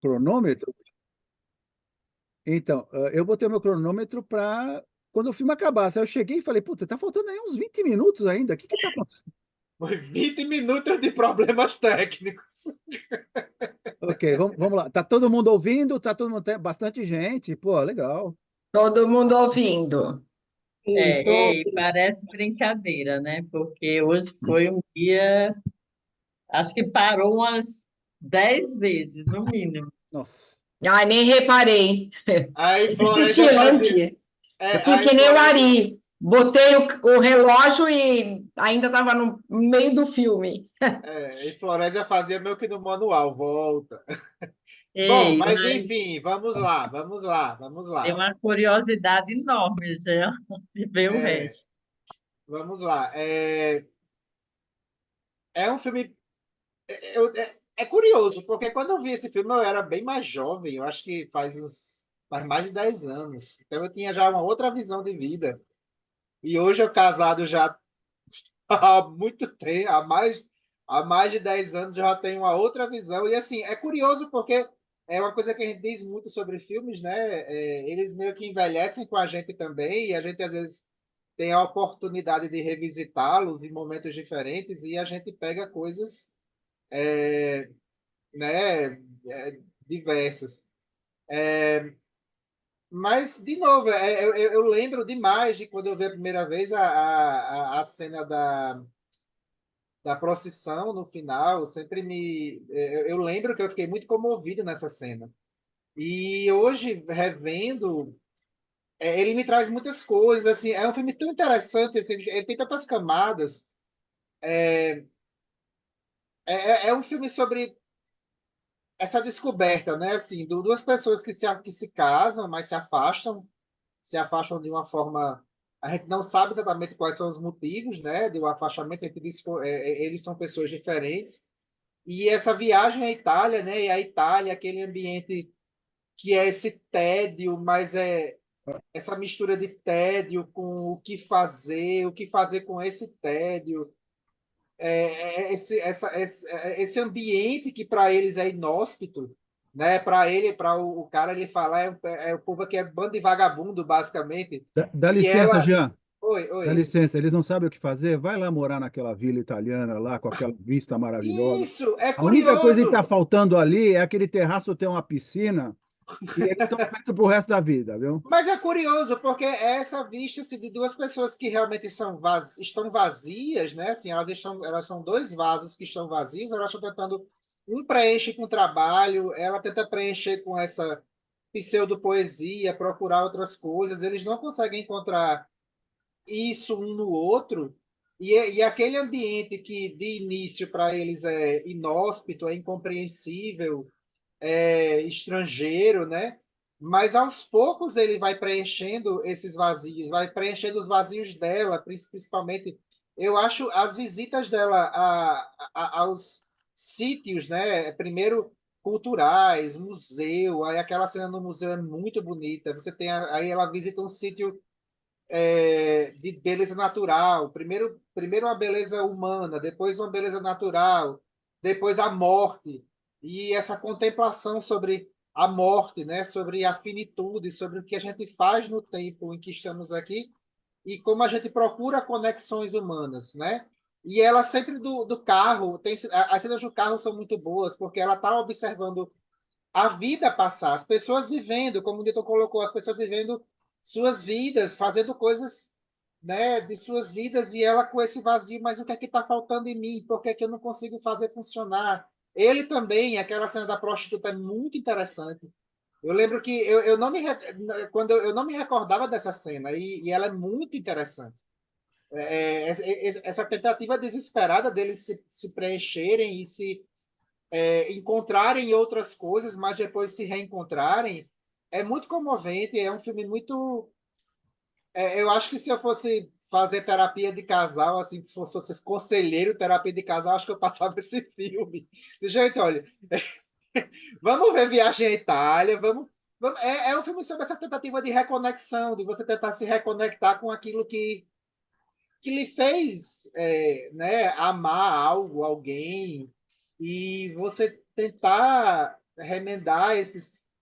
Cronômetro? Então, eu botei o meu cronômetro para quando o filme acabasse. Aí eu cheguei e falei, puta, tá faltando aí uns 20 minutos ainda. O que que tá acontecendo? Foi 20 minutos de problemas técnicos. Ok, vamos lá. Tá todo mundo ouvindo? Tá todo mundo, tem bastante gente. Pô, legal. Todo mundo ouvindo. É, Isso. ei, parece brincadeira, né? Porque hoje foi um dia, acho que parou umas 10 vezes, no mínimo. Nossa. Ai, nem reparei. Aí Assisti Florésia fazia. antes. Eu fiz Aí que nem o Florésia. Ari. Botei o relógio e ainda estava no meio do filme. E Florésia fazia meio que no manual, volta. Bom, Ei, mas mas enfim, vamos lá, vamos lá, vamos tem lá. uma curiosidade enorme já de ver o É, resto. vamos lá. É um filme. É curioso, porque quando eu vi esse filme eu era bem mais jovem, eu acho que faz mais de 10 anos. Então eu tinha já uma outra visão de vida. E hoje eu casado já há muito tempo, há mais de 10 anos já tenho uma outra visão. E assim, é curioso porque é uma coisa que a gente diz muito sobre filmes, né? Eles meio que envelhecem com a gente também, e a gente às vezes tem a oportunidade de revisitá-los em momentos diferentes, e a gente pega coisas, né, diversas. Mas, de novo, eu lembro demais de quando eu vi a primeira vez a cena da procissão no final, sempre me. Eu lembro que eu fiquei muito comovido nessa cena. E hoje, revendo, ele me traz muitas coisas. Assim, é um filme tão interessante, assim, ele tem tantas camadas. É um filme sobre essa descoberta, né? Assim, duas pessoas que se casam, mas se afastam de uma forma. A gente não sabe exatamente quais são os motivos, né, de um afastamento. A gente diz que eles são pessoas diferentes. E essa viagem à Itália, né? E a Itália, aquele ambiente que é esse tédio, mas é essa mistura de tédio com o que fazer com esse tédio, esse ambiente que para eles é inóspito, né? Para o cara, ele fala o povo que é bando de vagabundo, basicamente. Dá E licença, ela, Jean. oi, Dá oi. licença, eles não sabem o que fazer? Vai lá morar naquela vila italiana lá, com aquela vista maravilhosa. Isso é A única coisa que está curioso. faltando ali é aquele terraço ter uma piscina e eles estão feitos pro resto da vida, viu? Mas é curioso, porque essa vista-se de duas pessoas que realmente estão vazias, né? Assim, elas são dois vasos que estão vazios, elas estão tentando, um preenche com trabalho, ela tenta preencher com essa pseudo-poesia, procurar outras coisas, eles não conseguem encontrar isso um no outro, e aquele ambiente que de início para eles é inóspito, é incompreensível, estrangeiro, né? Mas aos poucos ele vai preenchendo esses vazios, vai preenchendo os vazios dela, principalmente. Eu acho as visitas dela aos sítios, né? Primeiro culturais, museu, aí aquela cena no museu é muito bonita. Você tem aí ela visita um sítio de beleza natural. Primeiro uma beleza humana, depois uma beleza natural, depois a morte. E essa contemplação sobre a morte, né? Sobre a finitude, sobre o que a gente faz no tempo em que estamos aqui e como a gente procura conexões humanas, né? E ela sempre do carro, as cenas do carro são muito boas, porque ela está observando a vida passar, as pessoas vivendo, como o Newton colocou, as pessoas vivendo suas vidas, fazendo coisas, né, de suas vidas, e ela com esse vazio, mas o que é que está faltando em mim? Por que é que eu não consigo fazer funcionar? Ele também, aquela cena da prostituta é muito interessante. Eu lembro que eu não me quando eu não me recordava dessa cena e ela é muito interessante. Essa tentativa desesperada deles se preencherem e se encontrarem outras coisas, mas depois se reencontrarem, é muito comovente. É um filme muito. Eu acho que se eu fosse fazer terapia de casal, assim, se eu fosse conselheiro terapia de casal, acho que eu passava esse filme. De jeito, olha, vamos ver Viagem à Itália, é um filme sobre essa tentativa de reconexão, de você tentar se reconectar com aquilo que lhe fez, né, amar algo, alguém, e você tentar. remendar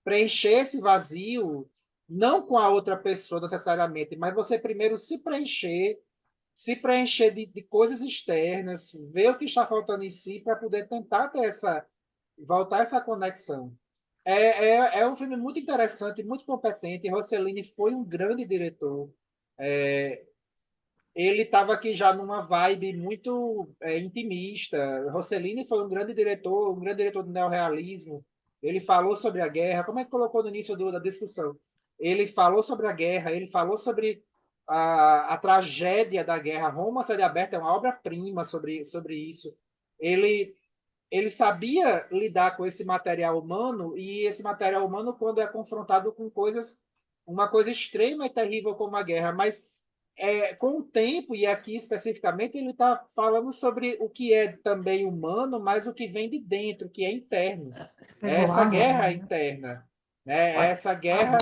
preencher esse vazio, não com a outra pessoa necessariamente, mas você primeiro se preencher de coisas externas, ver o que está faltando em si para poder tentar voltar essa conexão. É um filme muito interessante, muito competente. Rossellini foi um grande diretor. Ele estava aqui já numa vibe muito intimista. Rossellini foi um grande diretor do neorrealismo. Ele falou sobre a guerra. Como é que colocou no início da discussão? Ele falou sobre a guerra, ele falou sobre a tragédia da guerra. Roma Cidade Aberta é uma obra-prima sobre isso. Ele sabia lidar com esse material humano, e esse material humano, quando é confrontado com uma coisa extrema e terrível como a guerra, mas com o tempo, e aqui especificamente, ele está falando sobre o que é também humano, mas o que vem de dentro, que é interno. É essa guerra interna, né? É essa guerra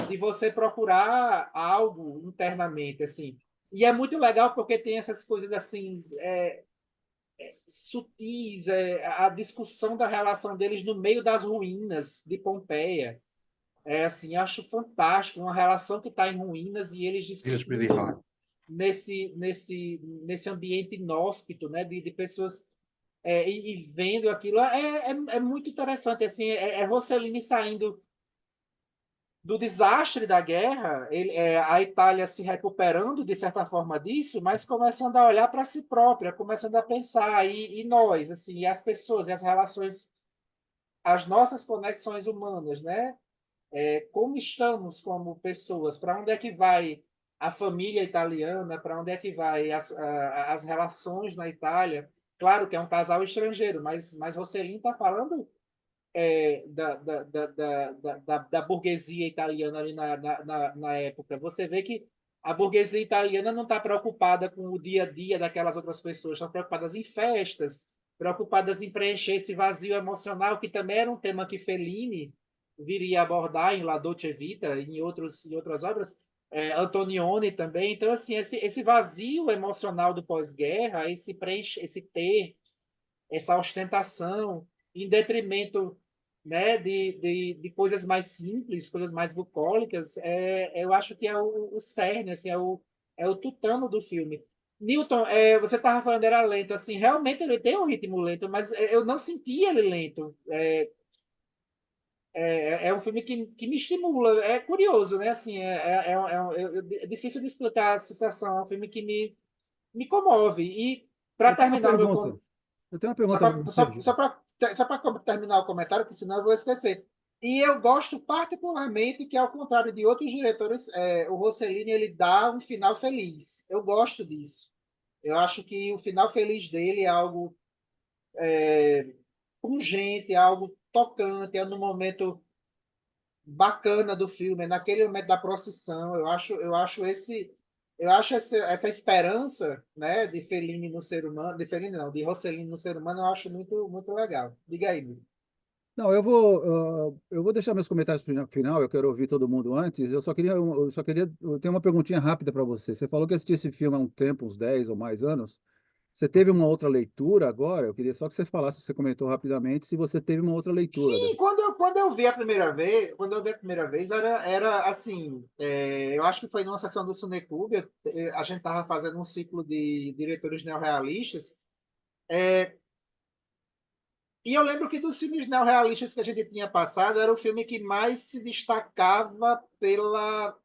de você procurar algo internamente, assim. E é muito legal porque tem essas coisas assim sutis, a discussão da relação deles no meio das ruínas de Pompeia. Assim, acho fantástico, uma relação que está em ruínas e eles discutindo nesse ambiente inóspito, né, de pessoas e vendo aquilo. É muito interessante, assim, Rossellini saindo do desastre da guerra, a Itália se recuperando de certa forma disso, mas começando a olhar para si própria, começando a pensar, e nós, assim, e as pessoas, e as relações, as nossas conexões humanas, né? Como estamos como pessoas, para onde é que vai a família italiana, para onde é que vai as relações na Itália. Claro que é um casal estrangeiro, mas Rossellini está falando da burguesia italiana ali na época. Você vê que a burguesia italiana não está preocupada com o dia a dia daquelas outras pessoas, estão preocupadas em festas, preocupadas em preencher esse vazio emocional, que também era um tema que Fellini viria a abordar em La Dolce Vita, em outras obras, Antonioni também. Então, assim, esse vazio emocional do pós-guerra, esse ter, essa ostentação, em detrimento, né, de coisas mais simples, coisas mais bucólicas, eu acho que é o cerne, assim, é o tutano do filme. Newton, você estava falando era lento, assim, realmente ele tem um ritmo lento, mas eu não senti ele lento. É um filme que me estimula, é curioso, né? Assim, é difícil de explicar a sensação, é um filme que me comove. E para Eu tenho uma terminar pergunta. Eu tenho uma só pergunta para para você, só, Gil. só terminar o comentário, que senão eu vou esquecer. E eu gosto particularmente que, ao contrário de outros diretores, o Rossellini ele dá um final feliz. Eu gosto disso. Eu acho que o final feliz dele é algo pungente, é algo tocante, é no momento bacana do filme, é naquele momento da procissão. Eu acho essa esperança, né, de Fellini no ser humano, de Fellini não, de Rossellini no ser humano, eu acho muito muito legal. Diga aí, Mil. Não, eu vou deixar meus comentários para o final, eu quero ouvir todo mundo antes. Eu tenho uma perguntinha rápida para você. Você falou que assistiu esse filme há um tempo, uns 10 ou mais anos. Você teve uma outra leitura agora? Eu queria só que você falasse, você comentou rapidamente, se você teve uma outra leitura Sim, dessa. quando eu vi a primeira vez, era assim, eu acho que foi numa sessão do Cineclube, a gente estava fazendo um ciclo de diretores neorrealistas, e eu lembro que dos filmes neorrealistas que a gente tinha passado, era o filme que mais se destacava pela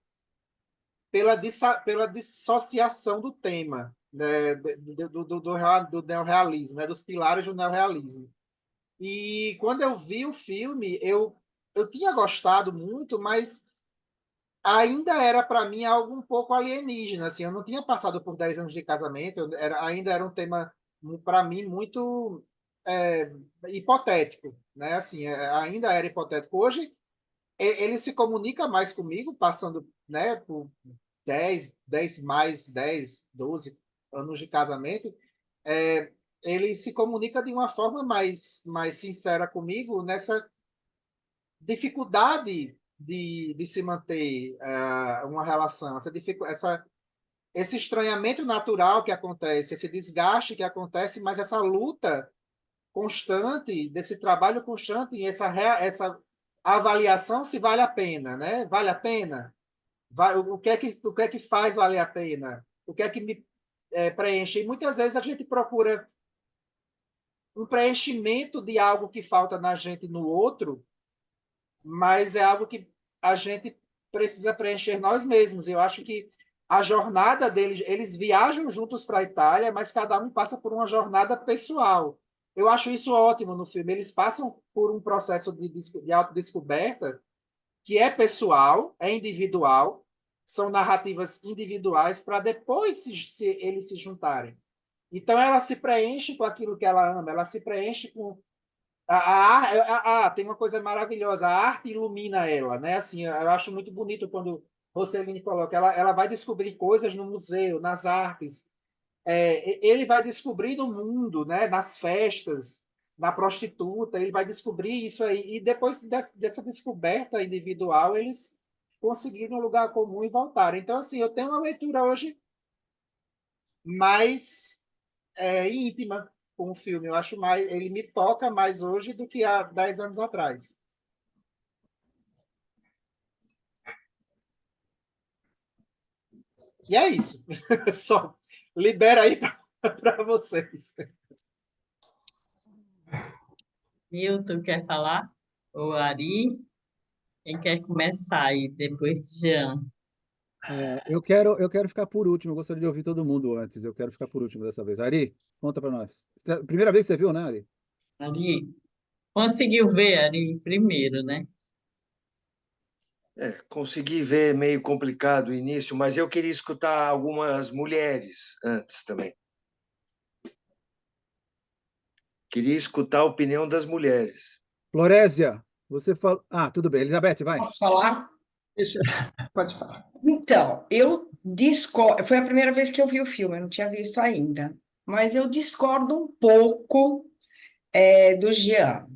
dissociação do tema, né, do neorrealismo, né, dos pilares do neorrealismo. E quando eu vi o filme, eu tinha gostado muito, mas ainda era para mim algo um pouco alienígena. Assim, eu não tinha passado por 10 anos de casamento, ainda era um tema, para mim, muito é, hipotético. Né? Assim, ainda era hipotético. Hoje, ele se comunica mais comigo, passando, né, por 10 12 anos de casamento. É, ele se comunica de uma forma mais sincera comigo nessa dificuldade de se manter uma relação, esse estranhamento natural que acontece, esse desgaste que acontece, mas essa luta constante, desse trabalho constante, e essa avaliação se vale a pena, né? Vale a pena? O que é que faz valer a pena? O que é que me preenche? E muitas vezes a gente procura um preenchimento de algo que falta na gente no outro, mas é algo que a gente precisa preencher nós mesmos. Eu acho que a jornada deles, eles viajam juntos para a Itália, mas cada um passa por uma jornada pessoal. Eu acho isso ótimo no filme. Eles passam por um processo de autodescoberta que é pessoal, é individual, são narrativas individuais para depois eles se juntarem. Então ela se preenche com aquilo que ela ama, ela se preenche com tem uma coisa maravilhosa, a arte ilumina ela, né? Assim, eu acho muito bonito quando Rossellini coloca, ela vai descobrir coisas no museu, nas artes, ele vai descobrir no mundo, né? Nas festas, na prostituta, ele vai descobrir isso aí, e depois dessa descoberta individual, eles conseguiram um lugar comum e voltaram. Então, assim, eu tenho uma leitura hoje mais íntima com o filme. Eu acho mais, ele me toca mais hoje do que há 10 anos atrás. E é isso. Só libera aí para vocês. Milton quer falar? Ou Ari? Quem quer começar aí, depois de Jean? Eu quero ficar por último. Eu gostaria de ouvir todo mundo antes. Eu quero ficar por último dessa vez. Ari, conta para nós. Primeira vez que você viu, né, Ari? Ari, conseguiu ver, Ari, primeiro, né? Consegui ver meio complicado o início, mas eu queria escutar algumas mulheres antes também. Queria escutar a opinião das mulheres. Florésia, você falou. Ah, tudo bem. Elizabeth, vai. Posso falar? Pode falar. Então, eu discordo. Foi a primeira vez que eu vi o filme, eu não tinha visto ainda. Mas eu discordo um pouco do Jean.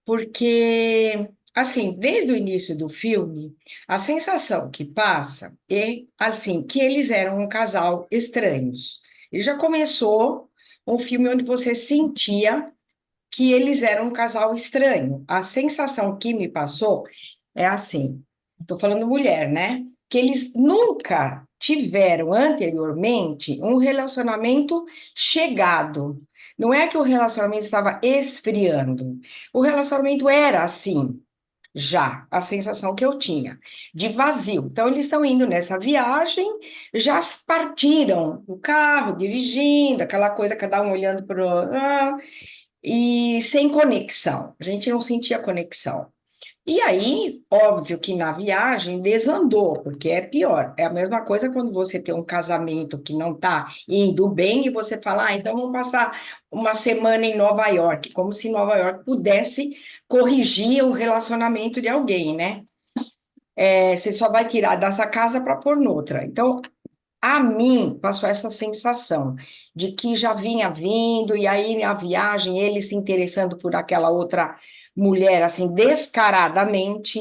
Porque, assim, desde o início do filme, a sensação que passa é, assim, que eles eram um casal estranhos. Ele já começou um filme onde você sentia que eles eram um casal estranho. A sensação que me passou é assim, estou falando mulher, né? Que eles nunca tiveram anteriormente um relacionamento chegado. Não é que o relacionamento estava esfriando. O relacionamento era assim, já, a sensação que eu tinha, de vazio. Então, eles estão indo nessa viagem, já partiram o carro, dirigindo, aquela coisa, cada um olhando para o e sem conexão. A gente não sentia conexão. E aí, óbvio que na viagem desandou, porque é pior. É a mesma coisa quando você tem um casamento que não está indo bem e você fala, então vamos passar uma semana em Nova York, como se Nova York pudesse corrigir o relacionamento de alguém, né? Você só vai tirar dessa casa para pôr noutra. Então, a mim passou essa sensação de que já vinha vindo, e aí na viagem ele se interessando por aquela outra mulher, assim, descaradamente,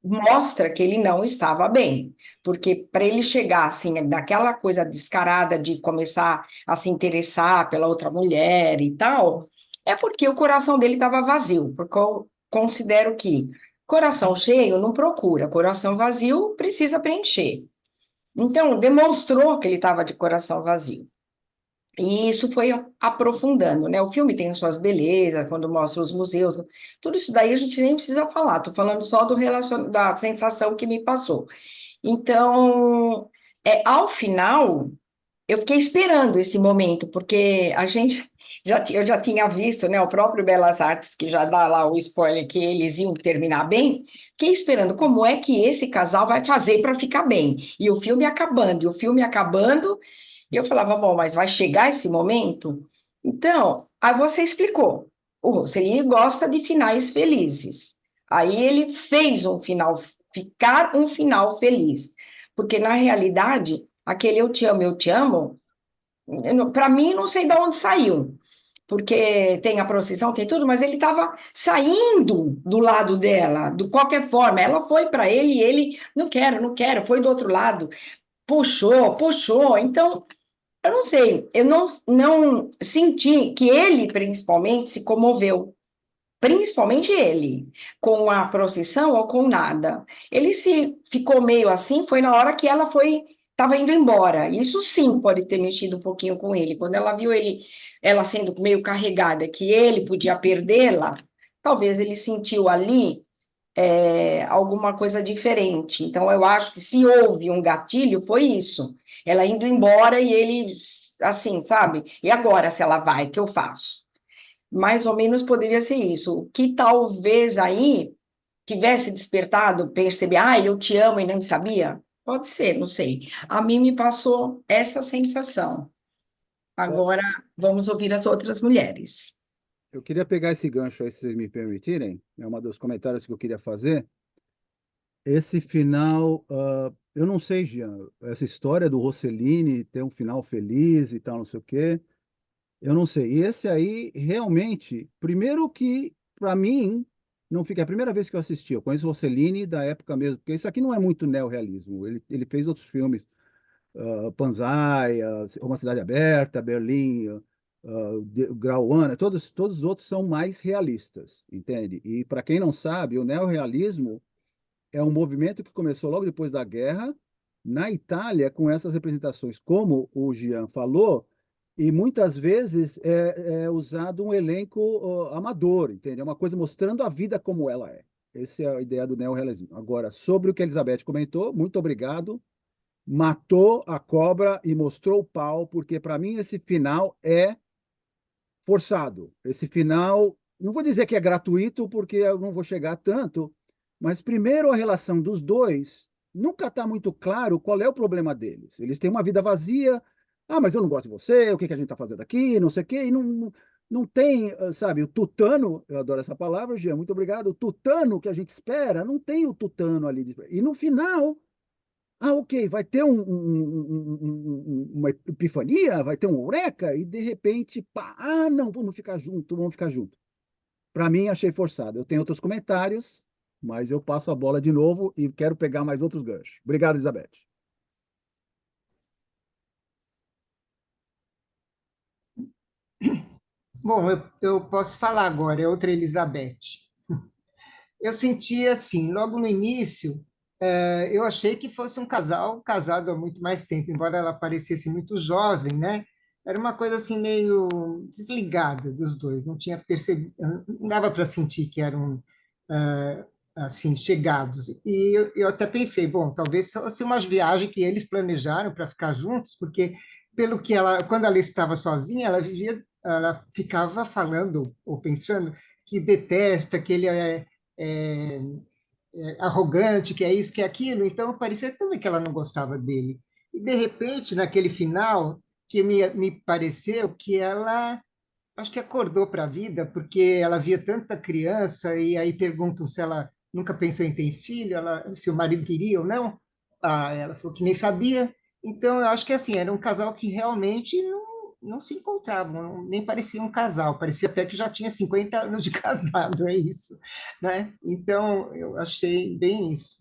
mostra que ele não estava bem. Porque para ele chegar, assim, daquela coisa descarada de começar a se interessar pela outra mulher e tal, é porque o coração dele estava vazio, porque eu considero que coração cheio não procura, coração vazio precisa preencher. Então, demonstrou que ele estava de coração vazio. E isso foi aprofundando, né? O filme tem suas belezas, quando mostra os museus, tudo isso daí a gente nem precisa falar, estou falando só da sensação que me passou. Então, ao final, eu fiquei esperando esse momento, porque a gente eu já tinha visto, né, o próprio Belas Artes, que já dá lá o spoiler que eles iam terminar bem, fiquei esperando como é que esse casal vai fazer para ficar bem. E o filme acabando, e eu falava, bom, mas vai chegar esse momento? Então, aí você explicou. O Rossellini gosta de finais felizes. Aí ele fez ficar um final feliz. Porque, na realidade, aquele eu te amo, para mim, não sei de onde saiu. Porque tem a procissão, tem tudo, mas ele estava saindo do lado dela, de qualquer forma. Ela foi para ele e ele, não quero, não quero, foi do outro lado. Puxou. Então, Eu não sei, eu não senti que ele, principalmente, se comoveu. Principalmente ele, com a procissão ou com nada. Ele se ficou meio assim, foi na hora que ela estava indo embora. Isso sim pode ter mexido um pouquinho com ele. Quando ela viu ela sendo meio carregada, que ele podia perdê-la, talvez ele sentiu ali alguma coisa diferente. Então, eu acho que se houve um gatilho, foi isso. Ela indo embora e ele, assim, sabe? E agora, se ela vai, o que eu faço? Mais ou menos poderia ser isso. O que talvez aí tivesse despertado, perceber, eu te amo e não sabia? Pode ser, não sei. A mim me passou essa sensação. Agora Posso? vamos ouvir as outras mulheres. Eu queria pegar esse gancho aí, se vocês me permitirem, é uma dos comentários que eu queria fazer. Esse final, eu não sei, Jean, essa história do Rossellini ter um final feliz e tal, não sei o quê, eu não sei. E esse aí, realmente, primeiro que, para mim, não fica. É a primeira vez que eu assisti. Eu conheço o Rossellini da época mesmo, porque isso aqui não é muito neorrealismo. Ele fez outros filmes, Panzai, Uma Cidade Aberta, Berlim, Grauana, todos os outros são mais realistas, entende? E para quem não sabe, o neorrealismo é um movimento que começou logo depois da guerra, na Itália, com essas representações, como o Jean falou, e muitas vezes é usado um elenco amador, entende? É uma coisa mostrando a vida como ela é. Essa é a ideia do neorrealismo. Agora, sobre o que a Elizabeth comentou, muito obrigado. Matou a cobra e mostrou o pau, porque para mim esse final é forçado. Esse final, não vou dizer que é gratuito, porque eu não vou chegar tanto, mas primeiro a relação dos dois nunca está muito claro qual é o problema deles. Eles têm uma vida vazia. Mas eu não gosto de você, o que que a gente está fazendo aqui, não sei o quê, e não tem, sabe, o tutano, eu adoro essa palavra, Gia, muito obrigado, o tutano que a gente espera, não tem o tutano ali. E no final, ok, vai ter uma epifania, vai ter um eureka, e de repente, pá, não, vamos ficar junto, vamos ficar junto. Para mim, achei forçado. Eu tenho outros comentários, mas eu passo a bola de novo e quero pegar mais outros ganchos. Obrigado, Elizabeth. Bom, eu posso falar agora, é outra Elizabeth. Eu senti assim, logo no início, eu achei que fosse um casal casado há muito mais tempo, embora ela parecesse muito jovem, né? Era uma coisa assim meio desligada dos dois, não tinha percebido, não dava para sentir que eram assim chegados. E eu até pensei, bom, talvez fosse uma viagem que eles planejaram para ficar juntos, porque pelo que ela, quando ela estava sozinha, ela ficava falando ou pensando que detesta, que ele é arrogante, que é isso, que é aquilo. Então, parecia também que ela não gostava dele. E, de repente, naquele final, que me pareceu que ela, acho que acordou para a vida, porque ela via tanta criança, e aí perguntam se ela nunca pensou em ter filho, se o marido queria ou não. Ela falou que nem sabia. Então, eu acho que assim, era um casal que realmente não se encontravam, nem parecia um casal, parecia até que já tinha 50 anos de casado, é isso, né? Então, eu achei bem isso.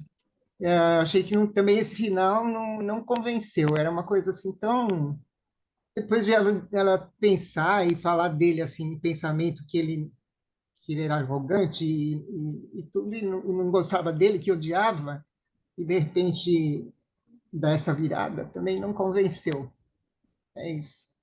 Achei que também esse final não convenceu, era uma coisa assim tão... Depois de ela pensar e falar dele assim, em pensamento que ele era arrogante e tudo, e não gostava dele, que odiava, e de repente dar essa virada, também não convenceu. É isso.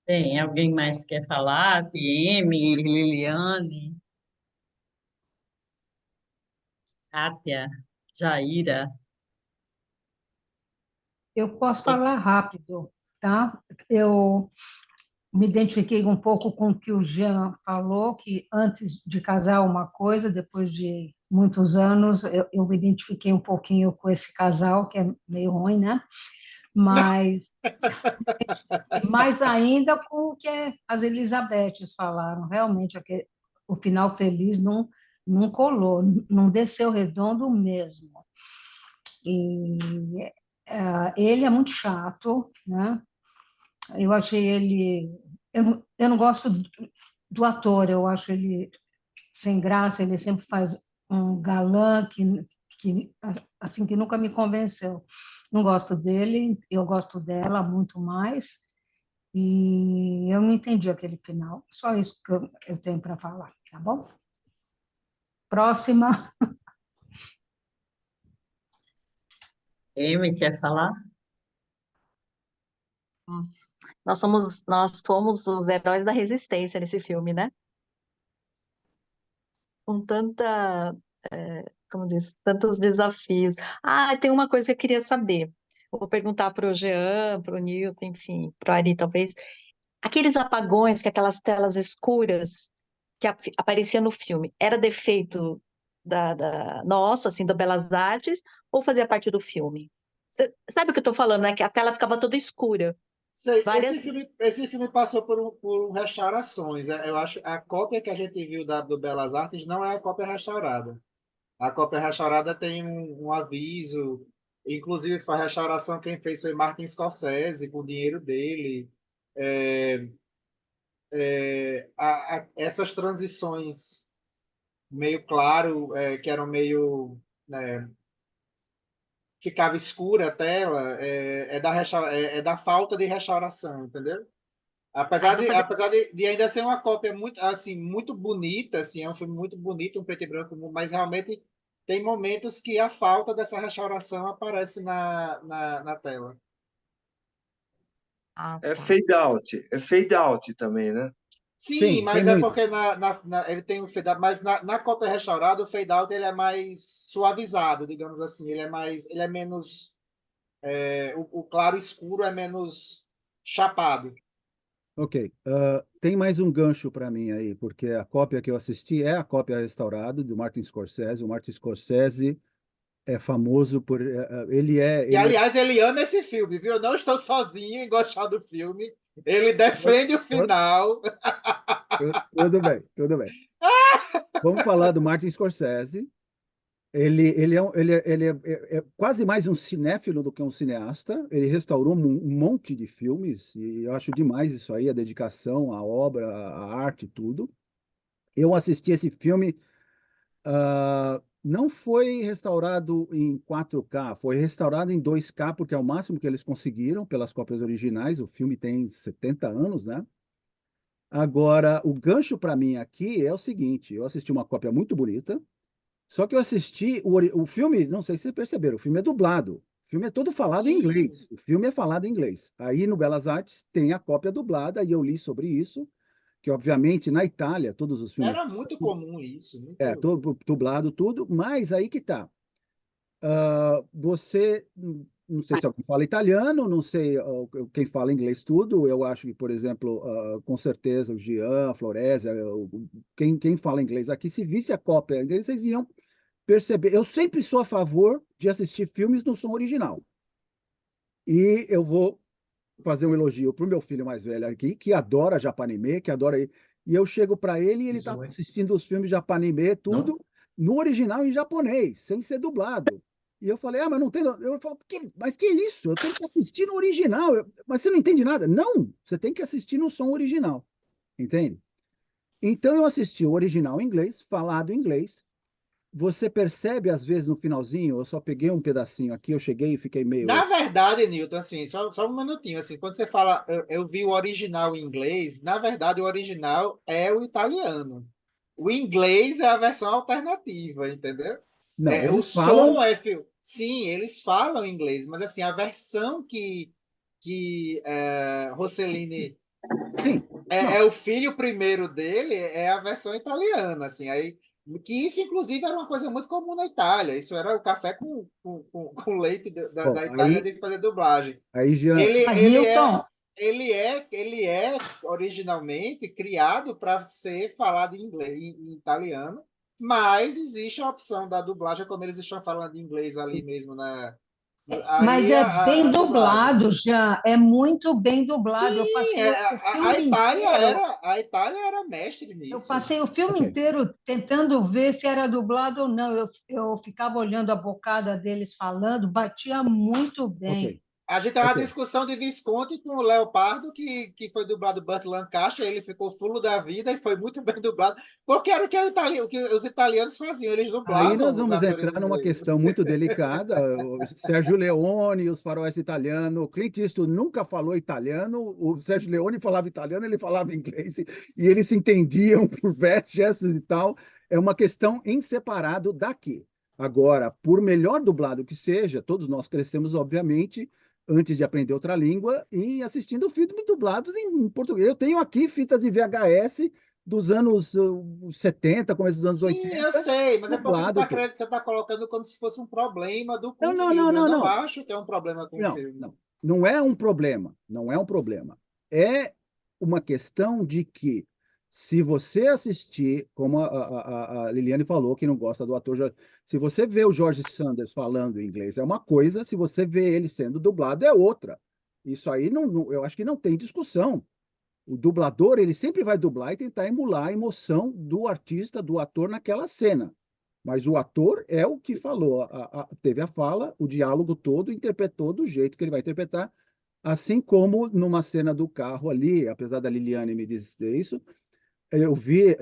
Tem alguém mais quer falar? PM, Liliane, Kátia, Jaira. Eu posso falar rápido, tá? Eu me identifiquei um pouco com o que o Jean falou, que antes de casar uma coisa, depois de muitos anos, eu me identifiquei um pouquinho com esse casal, que é meio ruim, né? Mas mais ainda com o que as Elizabeths falaram. Realmente, o final feliz não colou, não desceu redondo mesmo. E ele é muito chato, né? Eu achei ele eu não gosto do ator, eu acho ele sem graça, ele sempre faz um galã que, assim, que nunca me convenceu. Não gosto dele, eu gosto dela muito mais, e eu não entendi aquele final. Só isso que eu tenho para falar, tá bom? Próxima. Amy, quer falar? Nossa. Nós fomos os heróis da resistência nesse filme, né? Com tanta, como diz, tantos desafios. Ah, tem uma coisa que eu queria saber. Vou perguntar para o Jean, para o Newton, enfim, para o Ari, talvez. Aqueles apagões, que aquelas telas escuras que apareciam no filme, era defeito nossa, assim, da Belas Artes, ou fazia parte do filme? Você sabe o que eu estou falando, né? Que a tela ficava toda escura. Sei, Várias. esse filme passou por restaurações. Eu acho a cópia que a gente viu do Belas Artes não é a cópia restaurada. A cópia restaurada tem um aviso, inclusive foi a restauração quem fez foi Martin Scorsese, com o dinheiro dele. É, essas transições meio claro, que eram meio, né, ficava escura a tela, é da falta de restauração, entendeu? Ah, então fazia. Apesar de ainda ser uma cópia muito, assim, muito bonita, assim, é um filme muito bonito, um preto e branco, mas realmente tem momentos que a falta dessa restauração aparece na tela. Ah, É tá. fade out também, né? Sim, Sim, tem mas é muito. porque ele tem um fade out, mas na cópia restaurada o fade out ele é mais suavizado, digamos assim, ele é menos, o claro escuro é menos chapado. Ok. Tem mais um gancho para mim aí, porque a cópia que eu assisti é a cópia restaurada do Martin Scorsese. O Martin Scorsese é famoso por. E, aliás, ele ama esse filme, viu? Eu não estou sozinho em gostar do filme. Ele defende o final. Tudo bem, tudo bem. Vamos falar do Martin Scorsese. Ele é quase mais um cinéfilo do que um cineasta. Ele restaurou um monte de filmes e eu acho demais isso aí, a dedicação, a obra, a arte, tudo. Eu assisti esse filme, não foi restaurado em 4K, foi restaurado em 2K, porque é o máximo que eles conseguiram pelas cópias originais. O filme tem 70 anos, né? Agora, o gancho para mim aqui é o seguinte: eu assisti uma cópia muito bonita. Só que eu assisti o filme, não sei se vocês perceberam, o filme é dublado. O filme é todo falado em Sim, inglês. O filme é falado em inglês. Aí no Belas Artes tem a cópia dublada, e eu li sobre isso, que obviamente na Itália todos os filmes era muito comum isso. todo dublado tudo, mas aí que tá. Você, não sei se alguém fala italiano, não sei quem fala inglês tudo. Eu acho que, por exemplo, com certeza o Jean, a Florésia, quem fala inglês aqui, se visse a cópia em inglês, vocês iam perceber. Eu sempre sou a favor de assistir filmes no som original. E eu vou fazer um elogio para o meu filho mais velho aqui, que adora Japanime, que adora. E eu chego para ele e ele está assistindo os filmes Japanime, tudo no original em japonês, sem ser dublado. E eu falei, mas não tem. Eu falo, mas que isso? Eu tenho que assistir no original. Mas você não entende nada? Não, você tem que assistir no som original. Entende? Então eu assisti o original em inglês, falado em inglês. Você percebe, às vezes, no finalzinho, eu só peguei um pedacinho aqui, eu cheguei e fiquei meio. Na verdade, Newton, assim, só um minutinho, assim, quando você fala, eu vi o original em inglês, na verdade o original é o italiano. O inglês é a versão alternativa, entendeu? Não, O eles falam. som sim, eles falam inglês, mas assim, a versão que Rossellini Sim, é não. o filho primeiro dele, é a versão italiana, assim, aí que isso, inclusive, era uma coisa muito comum na Itália. Isso era o café com leite Bom, da Itália de fazer dublagem. aí, Jean, Ele, Mas, ele é, Newton, ele é originalmente criado para ser falado em inglês, em italiano, mas existe a opção da dublagem quando eles estão falando inglês ali mesmo mas aí é a bem dublagem. dublado, já. É muito bem dublado. Eu Sim, passei o filme inteiro. A Itália era mestre Eu nisso. passei o filme ok, inteiro tentando ver se era dublado ou não. Eu ficava olhando a bocada deles falando, batia muito ok. bem. A gente tava na Ok. discussão de Visconti com o Leopardo, que foi dublado Burt Lancaster, ele ficou fulo da vida e foi muito bem dublado, porque era o que os italianos faziam, eles Aí nós dublavam os vamos atores entrar numa ingleses. questão muito delicada. O Sérgio Leone, os faroeste italianos, o Clint Eastwood nunca falou italiano, o Sérgio Leone falava italiano, ele falava inglês, e eles se entendiam por gestos e tal. É uma questão em separado daqui. Agora, por melhor dublado que seja, todos nós crescemos, obviamente, antes de aprender outra língua e assistindo filmes dublados em português. Eu tenho aqui fitas de VHS dos anos 70, começo dos anos Sim, eu 80, sei, mas é porque dublado. você tá colocando como se fosse um problema com Não, o não, não, filme. Eu não, não não. acho que é um problema com o Não, filme. não. Não é um problema. Não é um problema. É uma questão de que, se você assistir, como a Liliane falou, que não gosta do ator, se você vê o George Sanders falando inglês é uma coisa, se você vê ele sendo dublado é outra. Isso aí eu acho que não tem discussão. O dublador, ele sempre vai dublar e tentar emular a emoção do artista, do ator naquela cena. Mas o ator é o que falou, teve a fala, o diálogo todo, interpretou do jeito que ele vai interpretar, assim como numa cena do carro ali, apesar da Liliane me dizer isso, eu vi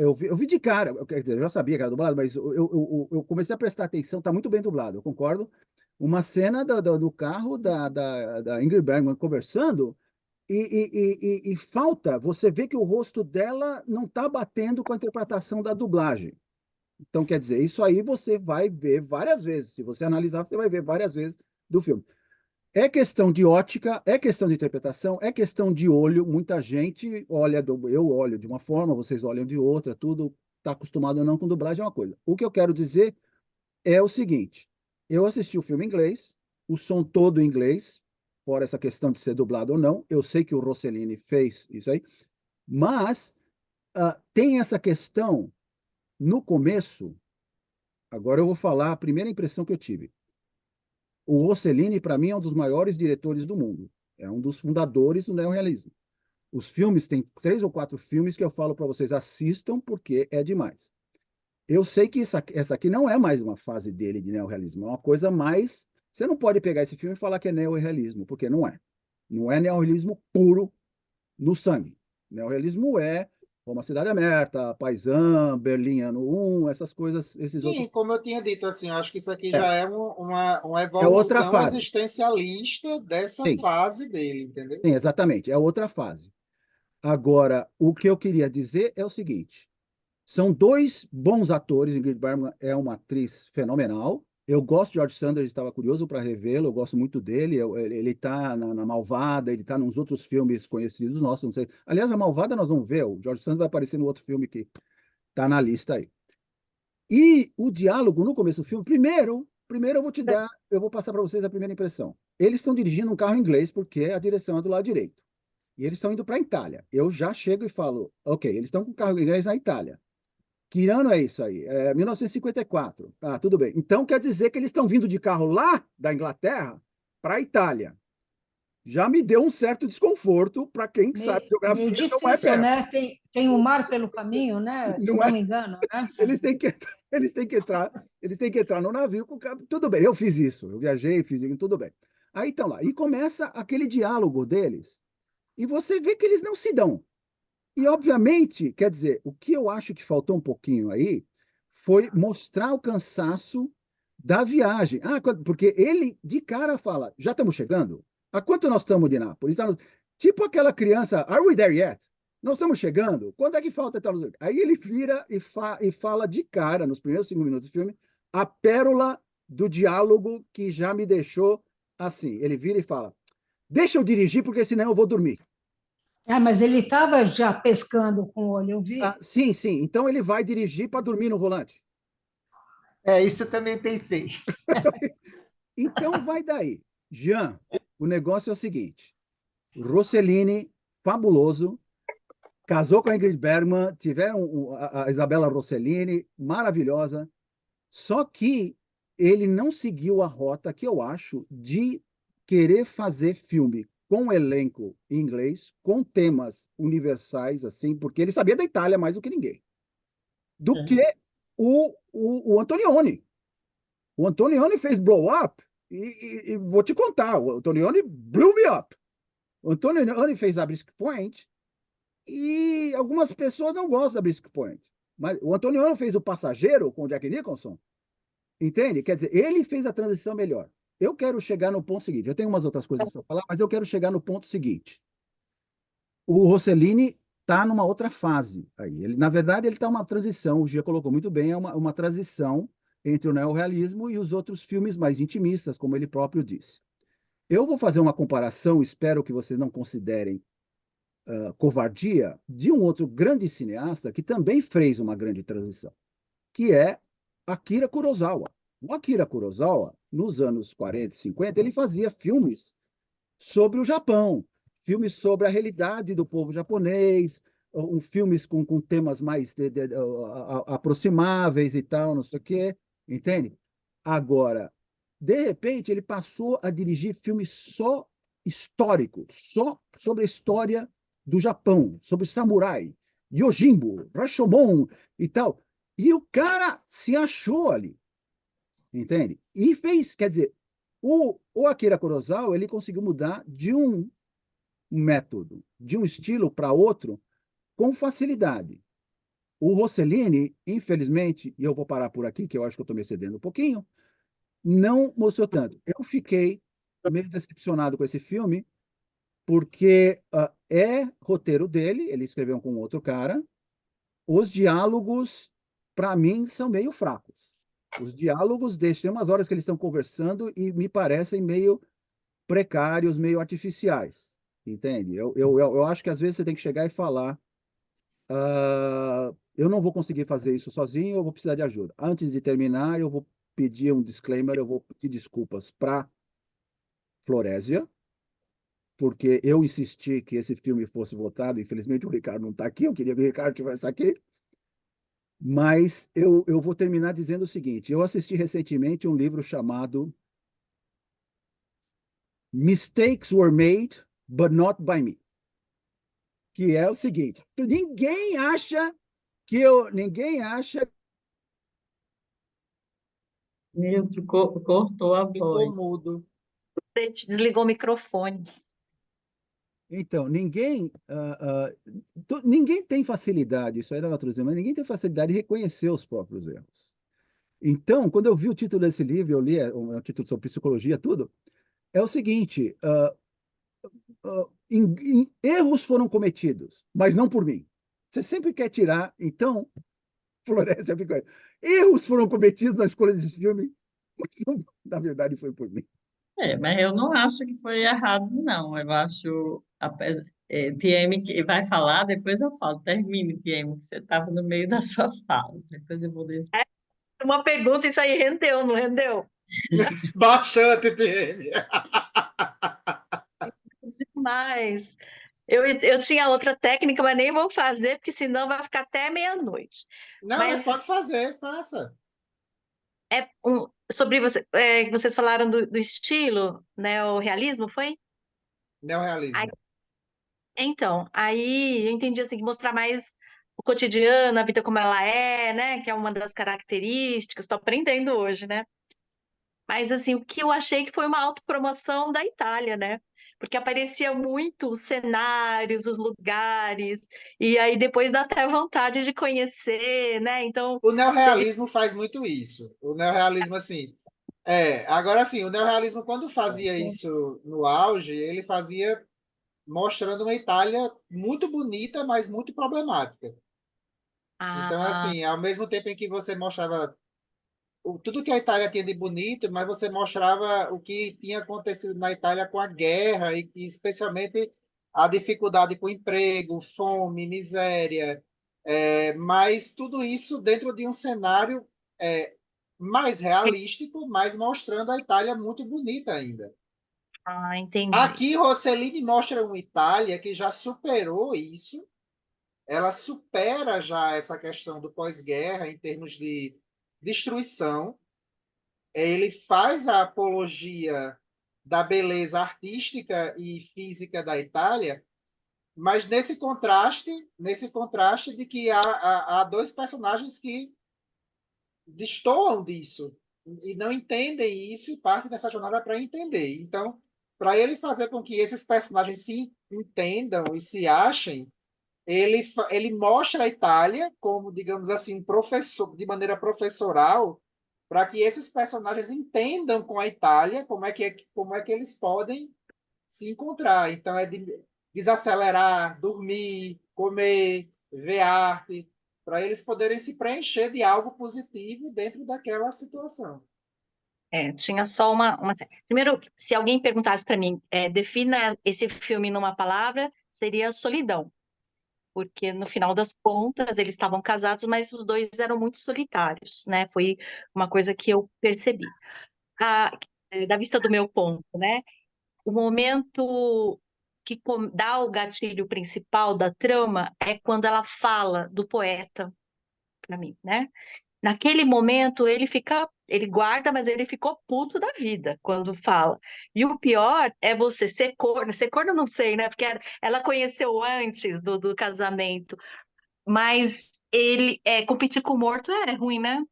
de cara, quer dizer, eu já sabia que era dublado, mas eu comecei a prestar atenção, está muito bem dublado, eu concordo. Uma cena do carro da Ingrid Bergman conversando, e falta, você vê que o rosto dela não está batendo com a interpretação da dublagem. Então, quer dizer, isso aí você vai ver várias vezes. Se você analisar, você vai ver várias vezes do filme. É questão de ótica, é questão de interpretação, é questão de olho. Muita gente olha, eu olho de uma forma, vocês olham de outra, tudo está acostumado ou não com dublagem é uma coisa. O que eu quero dizer é o seguinte: eu assisti o filme em inglês, o som todo em inglês, fora essa questão de ser dublado ou não. Eu sei que o Rossellini fez isso aí, mas tem essa questão no começo. Agora eu vou falar a primeira impressão que eu tive. O Rossellini, para mim, é um dos maiores diretores do mundo. É um dos fundadores do neorrealismo. Os filmes, tem 3 ou 4 filmes que eu falo para vocês, assistam, porque é demais. Eu sei que essa aqui não é mais uma fase dele de neorrealismo, é uma coisa mais... Você não pode pegar esse filme e falar que é neorrealismo, porque não é. Não é neorrealismo puro no sangue. Neorrealismo é Uma Cidade Aberta, Paisã, Berlim Ano 1, essas coisas, esses outros... Sim, como eu tinha dito, assim, eu acho que isso aqui É, já é uma é outra evolução fase. existencialista dessa Sim, fase dele, entendeu? sim, exatamente, é outra fase. Agora, o que eu queria dizer é o seguinte: são dois bons atores. Ingrid Bergman é uma atriz fenomenal. Eu gosto de George Sanders, estava curioso para revê-lo, eu gosto muito dele. Ele está na Malvada, ele está nos outros filmes conhecidos nossos, não sei. Aliás, a Malvada nós vamos ver, o George Sanders vai aparecer no outro filme que está na lista aí. E o diálogo no começo do filme, primeiro eu vou passar para vocês a primeira impressão. Eles estão dirigindo um carro em inglês porque a direção é do lado direito. E eles estão indo para a Itália. Eu já chego e falo, ok, eles estão com o carro inglês na Itália. Que ano é isso aí? É 1954. Ah, tudo bem. Então quer dizer que eles estão vindo de carro lá da Inglaterra para a Itália. Já me deu um certo desconforto para quem sabe Meio geografia, não é difícil, perto. né? Tem o mar pelo caminho, né? Se Não não é. me engano, né? Eles têm que entrar no navio com o carro. Tudo bem, eu fiz isso. Eu viajei, fiz isso, tudo bem. Aí estão lá. E começa aquele diálogo deles. E você vê que eles não se dão. E, obviamente, quer dizer, o que eu acho que faltou um pouquinho aí foi mostrar o cansaço da viagem. Porque ele, de cara, fala, já estamos chegando? A quanto nós estamos de Nápoles? Tipo aquela criança, are we there yet? Nós estamos chegando? Quando é que falta? Aí ele vira e fala de cara, nos primeiros 5 minutos do filme, a pérola do diálogo que já me deixou assim. Ele vira e fala, deixa eu dirigir, porque senão eu vou dormir. Mas ele estava já pescando com o olho, eu vi. Sim, sim. Então ele vai dirigir para dormir no volante. Isso eu também pensei. Então vai daí. Jean, o negócio é o seguinte: Rossellini, fabuloso, casou com a Ingrid Bergman, tiveram a Isabella Rossellini, maravilhosa, só que ele não seguiu a rota que eu acho de querer fazer filme com elenco em inglês, com temas universais, assim, porque ele sabia da Itália mais do que ninguém, do que o Antonioni. O Antonioni fez Blow Up E vou te contar, o Antonioni blew me up. O Antonioni fez a Brisk Point e algumas pessoas não gostam da Brisk Point. Mas o Antonioni fez o Passageiro com o Jack Nicholson, entende? Quer dizer, ele fez a transição melhor. Eu quero chegar no ponto seguinte. Eu tenho umas outras coisas para falar, mas eu quero chegar no ponto seguinte. O Rossellini está numa outra fase aí. Ele, na verdade, ele está uma transição, o Gia colocou muito bem, é uma transição entre o neorrealismo e os outros filmes mais intimistas, como ele próprio disse. Eu vou fazer uma comparação, espero que vocês não considerem covardia, de um outro grande cineasta que também fez uma grande transição, que é Akira Kurosawa. O Akira Kurosawa, nos anos 40 e 50, ele fazia filmes sobre o Japão, filmes sobre a realidade do povo japonês, filmes com temas mais aproximáveis e tal, não sei o quê, entende? Agora, de repente, ele passou a dirigir filmes só históricos, só sobre a história do Japão, sobre samurai, Yojimbo, Rashomon e tal. E o cara se achou ali, entende? E fez, quer dizer, o Akira Kurosawa, ele conseguiu mudar de um método, de um estilo para outro, com facilidade. O Rossellini, infelizmente, e eu vou parar por aqui, que eu acho que eu estou me excedendo um pouquinho, não mostrou tanto. Eu fiquei meio decepcionado com esse filme, porque é roteiro dele, ele escreveu com outro cara. Os diálogos, para mim, são meio fracos. Os diálogos tem umas horas que eles estão conversando e me parecem meio precários, meio artificiais, entende? Eu acho que às vezes você tem que chegar e falar, eu não vou conseguir fazer isso sozinho, eu vou precisar de ajuda. Antes de terminar, eu vou pedir um disclaimer, eu vou pedir desculpas para Florésia, porque eu insisti que esse filme fosse votado, infelizmente o Ricardo não está aqui, eu queria que o Ricardo estivesse aqui, mas eu vou terminar dizendo o seguinte, eu assisti recentemente um livro chamado Mistakes Were Made, but Not by Me, que é o seguinte, ninguém acha Milton, cortou a voz. Ficou mudo. Você desligou o microfone. então, ninguém tem facilidade, isso aí é da natureza, mas ninguém tem facilidade de reconhecer os próprios erros. Então, quando eu vi o título desse livro, eu li, é um título sobre psicologia, tudo, é o seguinte, erros foram cometidos, mas não por mim. Você sempre quer tirar, então, Floresce, fica, erros foram cometidos na escolha desse filme, mas não, na verdade foi por mim. Mas eu não acho que foi errado, não. Eu acho, TM que vai falar, depois eu falo. Termine, TM, que você estava no meio da sua fala. Depois eu vou deixar. Uma pergunta, isso aí rendeu, não rendeu? Bastante, TM. Demais. Eu tinha outra técnica, mas nem vou fazer, porque senão vai ficar até meia-noite. Não, mas Mas pode fazer, faça. sobre vocês falaram do estilo, né? O realismo, foi? Aí, Neorrealismo. então, aí eu entendi assim, que mostrar mais o cotidiano, a vida como ela é, né? Que é uma das características, estou aprendendo hoje, né? Mas assim, o que eu achei que foi uma autopromoção da Itália, né? Porque aparecia muito os cenários, os lugares, e aí depois dá até vontade de conhecer, né? Então, O neorrealismo faz muito isso. O neorrealismo, assim. Agora, assim, o neorrealismo, quando fazia isso no auge, ele fazia mostrando uma Itália muito bonita, mas muito problemática. Então, ah, assim, ao mesmo tempo em que você mostrava tudo que a Itália tinha de bonito, mas você mostrava o que tinha acontecido na Itália com a guerra e especialmente a dificuldade com o emprego, fome, miséria, mas tudo isso dentro de um cenário mais realístico, mas mostrando a Itália muito bonita ainda. entendi. Aqui, Rossellini mostra uma Itália que já superou isso, ela supera já essa questão do pós-guerra em termos de destruição. Ele faz a apologia da beleza artística e física da Itália, mas nesse contraste de que há dois personagens que destoam disso, e não entendem isso, e parte dessa jornada para entender. Então, para ele fazer com que esses personagens se entendam e se achem, ele mostra a Itália como, digamos assim, professor, de maneira professoral, para que esses personagens entendam com a Itália como é que eles podem se encontrar. Então, é de desacelerar, dormir, comer, ver arte, para eles poderem se preencher de algo positivo dentro daquela situação. Tinha só uma... Primeiro, se alguém perguntasse para mim, defina esse filme numa palavra, seria solidão. Porque no final das contas eles estavam casados, mas os dois eram muito solitários, né? Foi uma coisa que eu percebi. Da vista do meu ponto, né? O momento que dá o gatilho principal da trama é quando ela fala do poeta, para mim, né? Naquele momento ele guarda, mas ele ficou puto da vida quando fala. E o pior é você ser corno eu não sei, né? Porque ela conheceu antes do casamento, mas ele competir com o morto é ruim, né?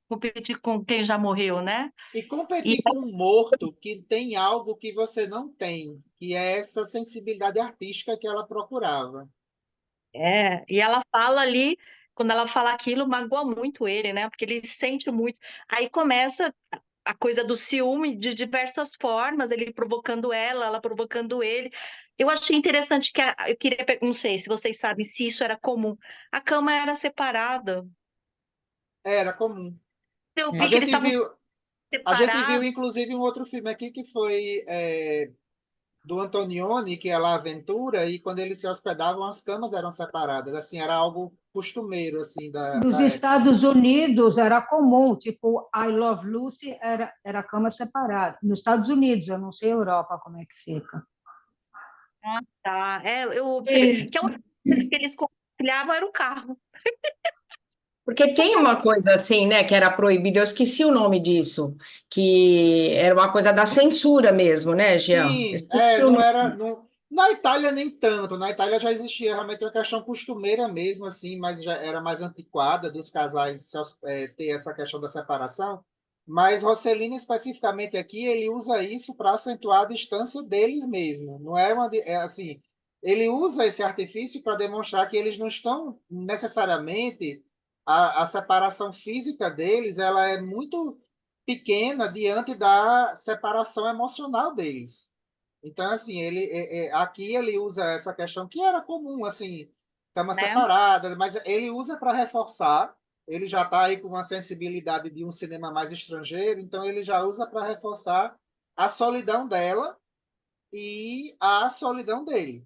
Competir com quem já morreu, né? E E, competir com um morto que tem algo que você não tem, que é essa sensibilidade artística que ela procurava. e ela fala ali, quando ela fala aquilo, magoa muito ele, né? Porque ele sente muito. Aí começa a coisa do ciúme de diversas formas, ele provocando ela provocando ele. Eu achei interessante que eu queria, não sei se vocês sabem se isso era comum. A cama era separada. Era comum. Eu A vi que eles gente estavam viu, a gente viu separados. inclusive um outro filme aqui que foi do Antonioni, que é La Aventura, e quando eles se hospedavam, as camas eram separadas. Assim, era algo costumeiro assim Nos da época. Estados Unidos era comum, tipo, I Love Lucy era cama separada. Nos Estados Unidos, eu não sei Europa como é que fica. Ah, tá. Eu observei que a única coisa que eles compartilhavam era o carro. Porque tem uma coisa assim, né, que era proibido, eu esqueci o nome disso, que era uma coisa da censura mesmo, né, Jean? Eu Sim, esqueci o não nome. era. Não, na Itália nem tanto. Na Itália já existia realmente uma questão costumeira mesmo, assim, mas já era mais antiquada dos casais ter essa questão da separação. Mas Rossellini, especificamente aqui, ele usa isso para acentuar a distância deles mesmo. Não é assim. Ele usa esse artifício para demonstrar que eles não estão necessariamente. A separação física deles, ela é muito pequena diante da separação emocional deles. Então, assim, aqui ele usa essa questão que era comum, assim, cama Né? separada, mas ele usa para reforçar. Ele já está aí com uma sensibilidade de um cinema mais estrangeiro, então ele já usa para reforçar a solidão dela e a solidão dele.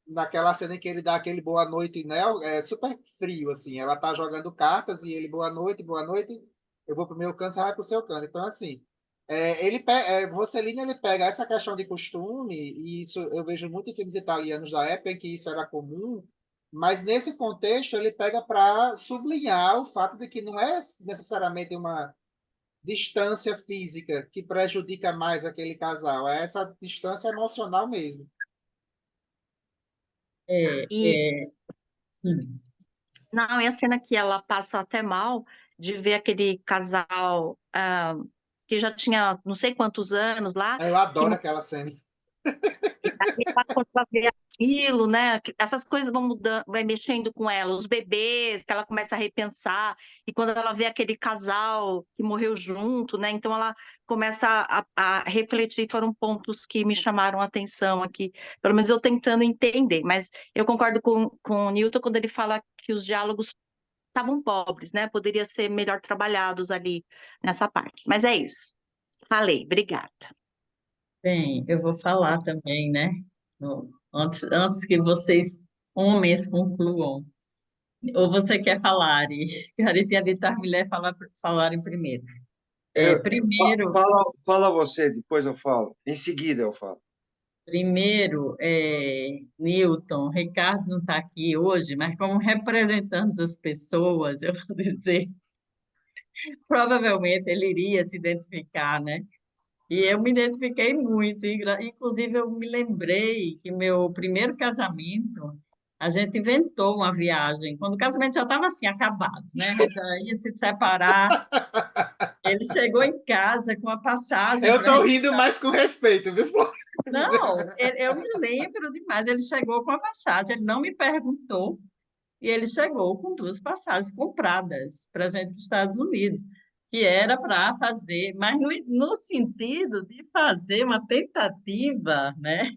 Naquela cena em que ele dá aquele boa noite, né? É super frio, assim. Ela tá jogando cartas e ele, boa noite, eu vou pro meu canto, você vai pro seu canto. Então, assim, Rossellini, ele pega essa questão de costume, e isso eu vejo muito em filmes italianos da época em que isso era comum, mas nesse contexto ele pega para sublinhar o fato de que não é necessariamente uma distância física que prejudica mais aquele casal, é essa distância emocional mesmo. É, E sim. não, é a cena que ela passa até mal de ver aquele casal que já tinha não sei quantos anos lá, Eu que adoro aquela cena. aí quando ela vê aquilo, né? Essas coisas vão mudando, vai mexendo com ela, os bebês, que ela começa a repensar, e quando ela vê aquele casal que morreu junto, né? Então ela começa a refletir, foram pontos que me chamaram a atenção aqui, pelo menos eu tentando entender, mas eu concordo com o Newton quando ele fala que os diálogos estavam pobres, né? Poderia ser melhor trabalhados ali nessa parte. Mas é isso. Falei, obrigada. Bem, eu vou falar também, né? Antes que vocês, homens, concluam. Ou você quer falar, Ari? Ari tinha dito às mulheres falarem primeiro. Primeiro, Fala você, depois eu falo. Em seguida eu falo. Newton, Ricardo não está aqui hoje, mas como representante das pessoas, eu vou dizer, provavelmente ele iria se identificar, né? E eu me identifiquei muito, inclusive eu me lembrei que meu primeiro casamento, A gente inventou uma viagem, quando o casamento já estava assim, acabado, né? A gente já ia se separar. Ele chegou em casa com uma passagem Eu para a tô gente. rindo mais com respeito, viu, Flor? Não, eu me lembro demais. Ele chegou com a passagem, ele não me perguntou, e ele chegou com 2 passagens compradas para a gente para os Estados Unidos, que era para fazer, mas no sentido de fazer uma tentativa, né?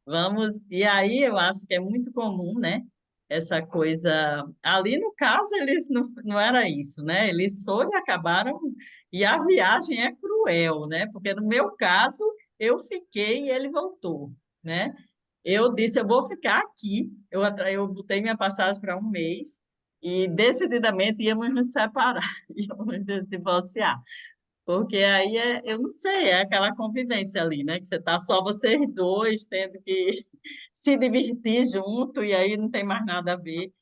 Vamos, e aí eu acho que é muito comum, né? Essa coisa. Ali no caso, eles não era isso, né? Eles foram e acabaram. E a viagem é cruel, né? Porque no meu caso, eu fiquei e ele voltou, né? Eu disse, eu vou ficar aqui. Eu botei minha passagem para um mês e decididamente íamos nos separar, íamos nos divorciar. Porque aí eu não sei, é aquela convivência ali, né? Que você tá só vocês dois tendo que se divertir junto e aí não tem mais nada a ver.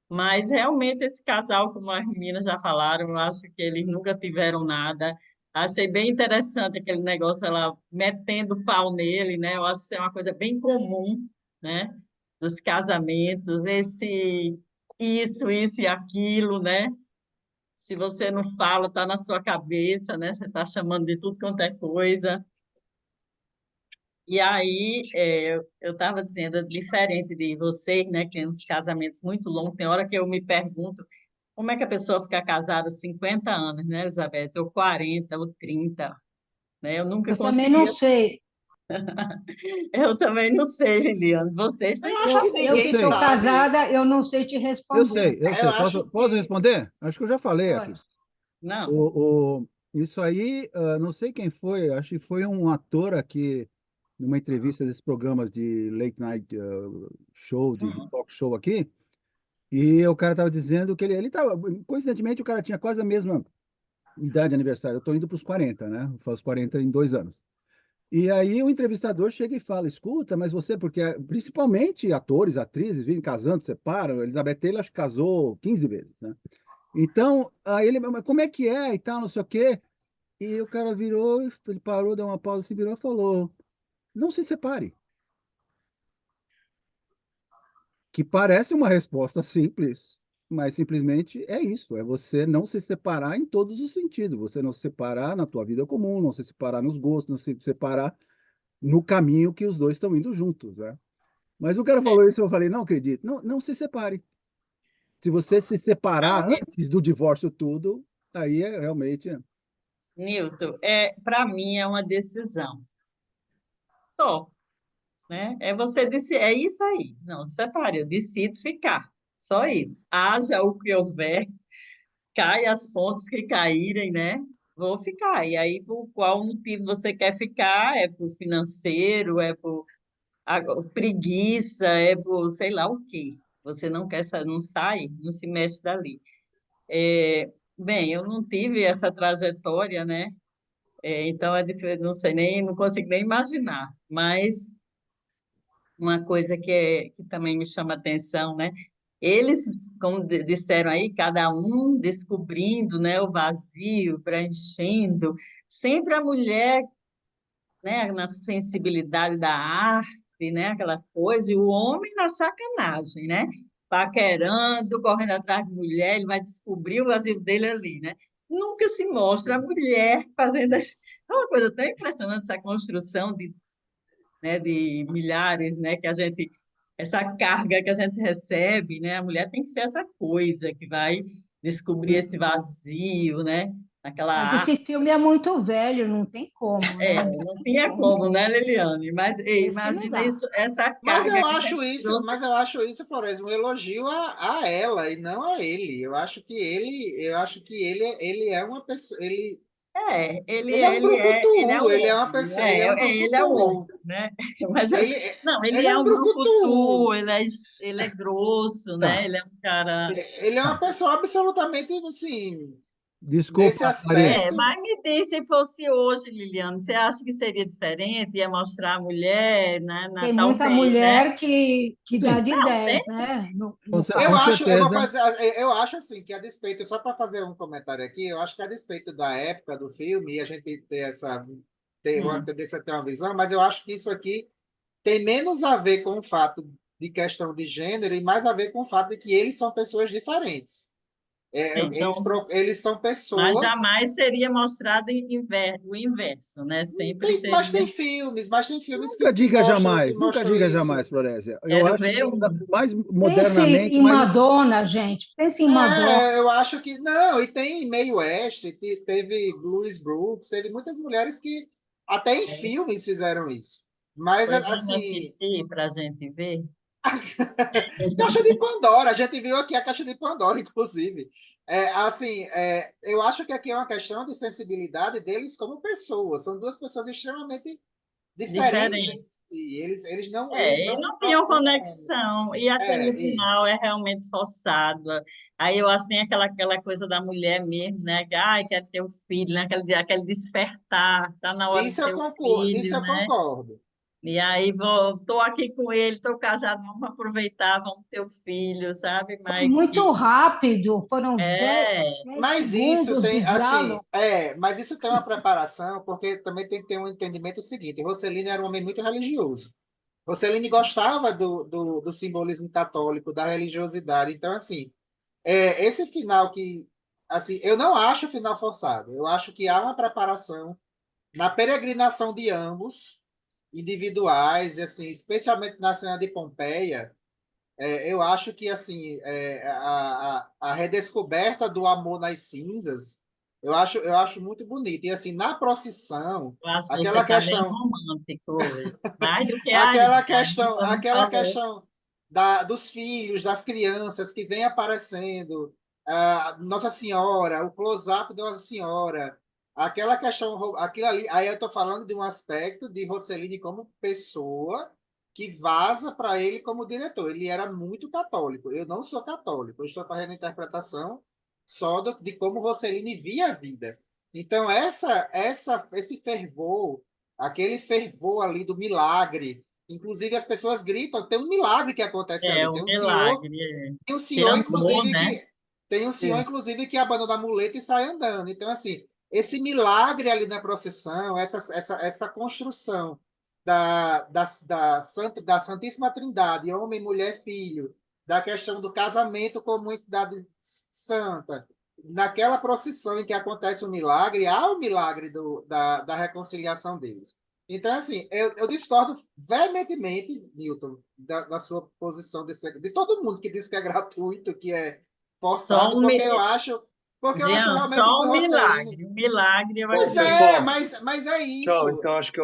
Mas realmente esse casal, como as meninas já falaram, eu acho que eles nunca tiveram nada. Achei bem interessante aquele negócio, ela metendo pau nele, né? Eu acho que isso é uma coisa bem comum, né? Dos casamentos, isso e aquilo, né? Se você não fala, tá na sua cabeça, né? Você tá chamando de tudo quanto é coisa. E aí, eu estava dizendo, diferente de vocês, né, que tem uns casamentos muito longos, tem hora que eu me pergunto como é que a pessoa fica casada 50 anos, né, Elizabeth? Ou 40, ou 30, né? Eu nunca Eu também não consegui. sei. Eu também não sei, Liliane. Vocês Eu têm acho que Eu Eu que ninguém estou sei, sabe. casada, eu não sei te responder. eu Eu sei. acho Posso que. responder? Acho que eu já falei aqui. Pode. Não. Isso aí, não sei quem foi, acho que foi um ator aqui, numa entrevista desses programas de late night show, de Hum. talk show aqui, e o cara estava dizendo que ele tava, coincidentemente, o cara tinha quase a mesma idade de aniversário. Eu estou indo para os 40, né? Eu faço 40 em 2 anos. E aí o entrevistador chega e fala, escuta, mas você, porque principalmente atores, atrizes, vivem casando, separam, Elizabeth Taylor acho que casou 15 vezes, né? Então, aí ele, mas como é que é e tal, não sei o quê. E o cara virou, ele parou, deu uma pausa, se virou e falou, não se separe. Que parece uma resposta simples, mas simplesmente é isso, é você não se separar em todos os sentidos, você não se separar na tua vida comum, não se separar nos gostos, não se separar no caminho que os dois estão indo juntos, né? Mas o cara falou isso, eu falei, não acredito, não, não se separe. Se você se Não, separar antes do divórcio tudo, aí é realmente... Nilton, para mim é uma decisão. Só. Né? É você disse, é isso aí. Não, separe, eu decido ficar. Só isso. Haja o que houver, cai as pontes que caírem, né? Vou ficar. E aí, por qual motivo você quer ficar? É por financeiro, é por preguiça, é por sei lá o quê. Você não quer, não sai, não se mexe dali. Bem, eu não tive essa trajetória, né? Então é diferente, não sei nem, não consigo nem imaginar. Mas uma coisa que também me chama atenção, né? Eles, como disseram aí, cada um descobrindo, né, o vazio, preenchendo. Sempre a mulher, né, na sensibilidade da arte, né, aquela coisa, e o homem na sacanagem, né? Paquerando, correndo atrás de mulher, ele vai descobrir o vazio dele ali, né? Nunca se mostra a mulher fazendo isso. É uma coisa tão impressionante essa construção de, né, de milhares, né, que a gente, essa carga que a gente recebe, né, a mulher tem que ser essa coisa que vai descobrir esse vazio, né, naquela Mas arte. esse filme é muito velho, não tem como, né? Não Não tem tinha como. como, né, Liliane? Mas ei, Esse não imagina dá. isso, essa carga que a gente trouxe. Mas eu acho isso, Flores, um elogio a ela e não a ele. Eu acho que ele é uma pessoa, Ele é o ele é uma homem, pessoa, ele né? é um Ele é o homem, brucutu. né? Mas Ele, não, ele ele é é um um brucutu. brucutu, ele é grosso, né? Tá, Ele é um cara. Ele é uma tá. pessoa absolutamente assim, nesse Desculpa, Maria. aspecto. Mas me diz se fosse hoje, Liliane, você acha que seria diferente? Ia mostrar a mulher, né? Tem muita Talvez, né? mulher que dá Sim, de Não, tem. 10, né? com, No Eu com caso. acho, eu vou certeza. fazer, eu acho assim que a despeito, só para fazer um comentário aqui, eu acho que a despeito da época do filme e a gente ter uma Hum, tendência a ter uma visão, mas eu acho que isso aqui tem menos a ver com o fato de questão de gênero e mais a ver com o fato de que eles são pessoas diferentes. Então, Eles são mas pessoas. jamais seria mostrado o inverso, né? Sempre Mas tem seria. filmes, mas tem filmes Nunca diga que jamais, nunca mostram diga isso. jamais, Florésia. Eu Quero acho ver que um. mais Pense modernamente, em mais Madonna, gente. Pense em Madonna. Eu acho que. Não, e tem Mae West, teve Louise Brooks, teve muitas mulheres que até em filmes fizeram isso. Mas, Pois vamos assim, assistir para a gente ver. Caixa de Pandora, a gente viu aqui a Caixa de Pandora, inclusive. Assim, eu acho que aqui é uma questão de sensibilidade deles como pessoas. São duas pessoas extremamente diferentes entre Diferente. si. Eles E não não tinham atuam. conexão. E aquele Isso. final é realmente forçado. Aí eu acho que tem aquela coisa da mulher mesmo, né? Que, ai, quer ter o filho, né? Aquele despertar, tá na hora de ter o Nisso filho, eu né? concordo. E aí estou aqui com ele, estou casado, vamos aproveitar, vamos ter o filho, sabe? Foi Mas muito rápido, foram é, 10 Mas isso segundos de tem, assim, diálogo. mas isso tem uma preparação, porque também tem que ter um entendimento seguinte. Rossellini era um homem muito religioso. Rossellini gostava do simbolismo católico, da religiosidade. Então, assim, esse final que, assim, eu não acho o final forçado. Eu acho que há uma preparação na peregrinação de ambos, individuais, e, assim, especialmente na cena de Pompeia. Eu acho que assim a redescoberta do amor nas cinzas, eu acho muito bonito. E assim, na procissão, eu acho que você aquela está bem questão, romântico hoje, mais do que a Ari, aquela a Ari questão, não aquela falou. questão dos filhos, das crianças que vem aparecendo, Nossa Senhora, o close-up de Nossa Senhora, aquela questão, aquilo ali, aí eu estou falando de um aspecto de Rossellini como pessoa que vaza para ele como diretor. Ele era muito católico. Eu não sou católico, eu estou fazendo a interpretação só de como Rossellini via a vida. Então, esse fervor, aquele fervor ali do milagre, inclusive as pessoas gritam, tem um milagre que acontece É ali. um milagre, Tem um senhor, que andou, inclusive, né? que abandona a muleta e sai andando. Então, assim, esse milagre ali na procissão, essa construção da Santíssima Trindade, homem, mulher, filho, da questão do casamento como entidade santa, naquela procissão em que acontece o milagre, há o milagre da reconciliação deles. Então, assim, eu discordo veementemente, Newton, da sua posição de todo mundo que diz que é gratuito, que é Só forçado, um, porque eu acho Jean, realmente que só o um Rossellini. milagre. Um milagre eu Bom, Pois acredito. é, pessoal, mas é tchau. isso. Então acho que